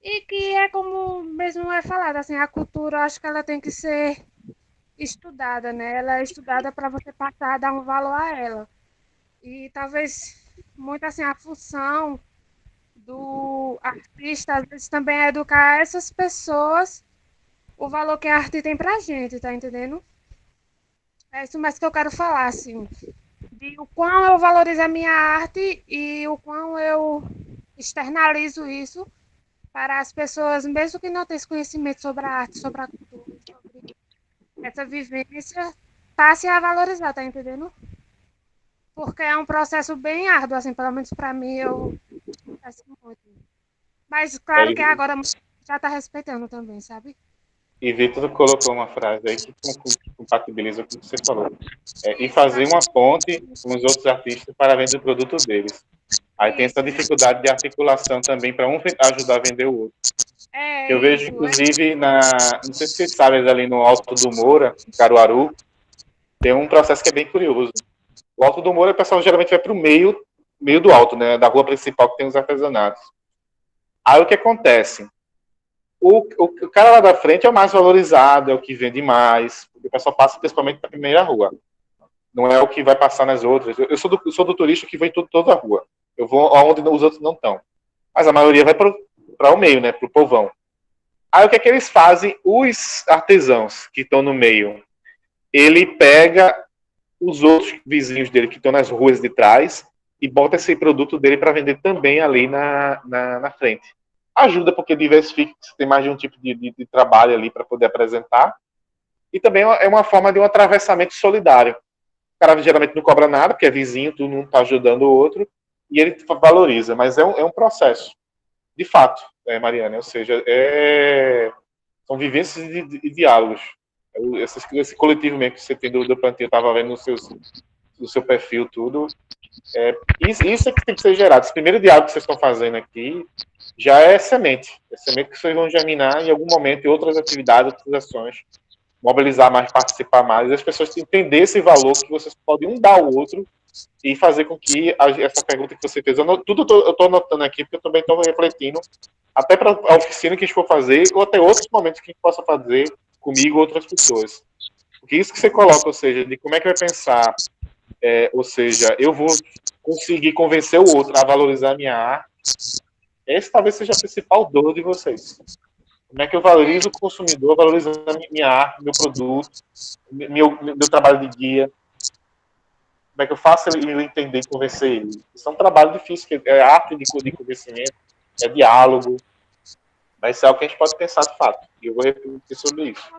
e que é como mesmo é falado, assim, a cultura, acho que ela tem que ser estudada, né? Ela é estudada para você passar a dar um valor a ela. E talvez muito assim a função do artista às vezes também é educar essas pessoas o valor que a arte tem pra gente, tá entendendo? É isso mais que eu quero falar, assim, de o quão eu valorizo a minha arte e o quão eu externalizo isso para as pessoas, mesmo que não tenham esse conhecimento sobre a arte, sobre a cultura, sobre essa vivência, passe a valorizar, tá entendendo? Porque é um processo bem árduo, assim, pelo menos para mim, eu peço muito. Mas É, claro que agora já está respeitando também, sabe? e Vitor colocou uma frase aí que compatibiliza com o que você falou. E fazer uma ponte com os outros artistas para a venda do produto deles. Aí tem essa Isso, dificuldade de articulação também para um ajudar a vender o outro. é Eu vejo, isso. inclusive, não sei se vocês sabem, ali no Alto do Moura, em Caruaru, tem um processo que é bem curioso. O Alto do Moura, o pessoal geralmente vai para o meio do alto, né, da rua principal que tem os artesanatos. Aí o que acontece? O cara lá da frente é o mais valorizado, é o que vende mais, porque o pessoal passa principalmente para a primeira rua. Não é o que vai passar nas outras. Eu sou do turista que vem toda a rua. Eu vou aonde os outros não estão. Mas a maioria vai para o meio, né, para o povão. Aí o que é que eles fazem? Os artesãos que estão no meio, ele pega os outros vizinhos dele que estão nas ruas de trás e bota esse produto dele para vender também ali na frente. Ajuda porque diversifica, você tem mais de um tipo de trabalho ali para poder apresentar. E também é uma forma de um atravessamento solidário. O cara geralmente não cobra nada, porque é vizinho, tu não está ajudando o outro, e ele valoriza, mas é um processo. De fato, Mariana, ou seja, são vivências e diálogos. Esse coletivo mesmo que você tem do plantio, eu estava vendo no seu perfil, tudo. Isso é que tem que ser gerado. Esse primeiro diálogo que vocês estão fazendo aqui já é semente. É semente que vocês vão germinar em algum momento em outras atividades, outras ações. Mobilizar mais, participar mais, e as pessoas entenderem esse valor que vocês podem um dar ao outro e fazer com que essa pergunta que você fez, tudo eu estou anotando aqui, porque eu também estou refletindo, até para a oficina que a gente for fazer, ou até outros momentos que a gente possa fazer comigo ou outras pessoas. Porque isso que você coloca, ou seja, de como é que vai pensar, ou seja, eu vou conseguir convencer o outro a valorizar a minha arte, esse talvez seja a principal dor de vocês. Como é que eu valorizo o consumidor, valorizo a minha arte, meu produto, meu trabalho de guia? Como é que eu faço ele entender e convencer ele? Isso é um trabalho difícil, é arte de convencimento, é diálogo, mas isso é algo que a gente pode pensar de fato. E eu vou refletir sobre isso.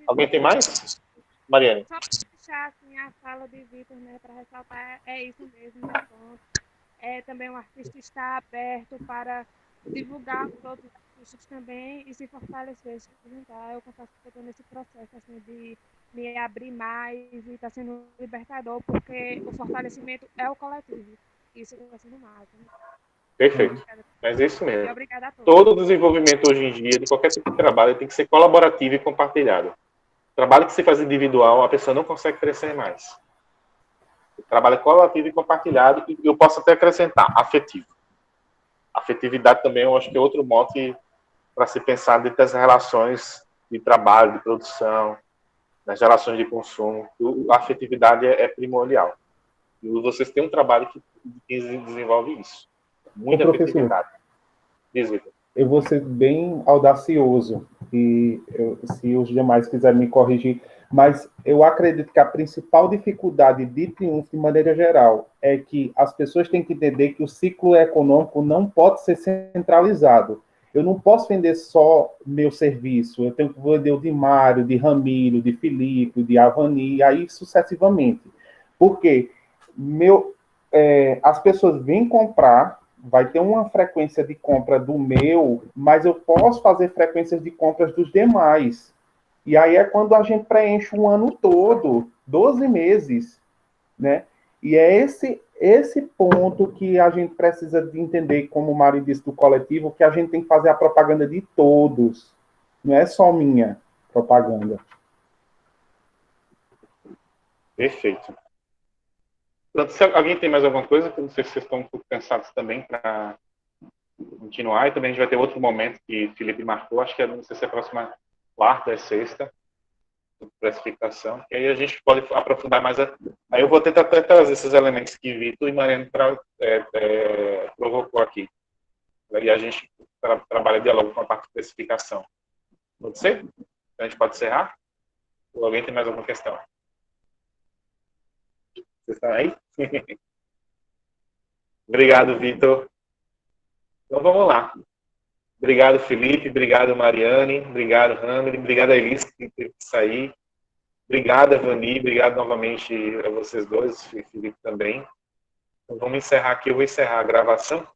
Alguém tem mais? Mariane. Só para fechar assim, a fala de Vitor, né, para ressaltar, é isso mesmo, né, ponto. Também o artista está aberto para divulgar os outros artistas também e se fortalecer, se apresentar. Eu confesso que estou nesse processo assim, de me abrir mais e está sendo libertador, porque o fortalecimento é o coletivo. Isso está sendo massa. Né? Perfeito. Mas é isso E mesmo. obrigada a todos. Todo desenvolvimento hoje em dia, de qualquer tipo de trabalho, tem que ser colaborativo e compartilhado. Trabalho que se faz individual, a pessoa não consegue crescer mais. O trabalho é colaborativo e compartilhado, e eu posso até acrescentar, afetivo. Afetividade também, eu acho que é outro mote para se pensar dentro das relações de trabalho, de produção, nas relações de consumo. A afetividade é primordial. E vocês têm um trabalho que desenvolve isso. Muita afetividade. Diz, Victor. Eu vou ser bem audacioso, e se os demais quiserem me corrigir, mas eu acredito que a principal dificuldade de Triunfo, de maneira geral, é que as pessoas têm que entender que o ciclo econômico não pode ser centralizado. Eu não posso vender só meu serviço, eu tenho que vender o de Mário, de Ramiro, de Filipe, de Avani, aí sucessivamente. Por quê? As pessoas vêm comprar, vai ter uma frequência de compra do meu, mas eu posso fazer frequências de compras dos demais. E aí é quando a gente preenche um ano todo, 12 meses, né? E é esse ponto que a gente precisa de entender, como o Mário disse do coletivo, que a gente tem que fazer a propaganda de todos, não é só minha propaganda. Perfeito. Pronto, se alguém tem mais alguma coisa, que não sei se vocês estão um pouco cansados também para continuar, e também a gente vai ter outro momento que o Felipe marcou, acho que não sei se é a próxima quarta, é sexta, precificação, que aí a gente pode aprofundar mais. Aí eu vou tentar até trazer esses elementos que Vitor e Mariana provocou aqui. E a gente trabalha diálogo com a parte de precificação. Pode ser? A gente pode encerrar? Ou alguém tem mais alguma questão? Vocês estão aí? Obrigado, Vitor. Então vamos lá. Obrigado, Felipe. Obrigado, Mariane. Obrigado, Hamilton. Obrigado, Elis, que teve que sair. Obrigado, Vani. Obrigado novamente a vocês dois, Felipe também. Então vamos encerrar aqui. Eu vou encerrar a gravação.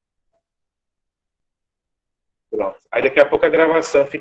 Pronto. Aí daqui a pouco a gravação fica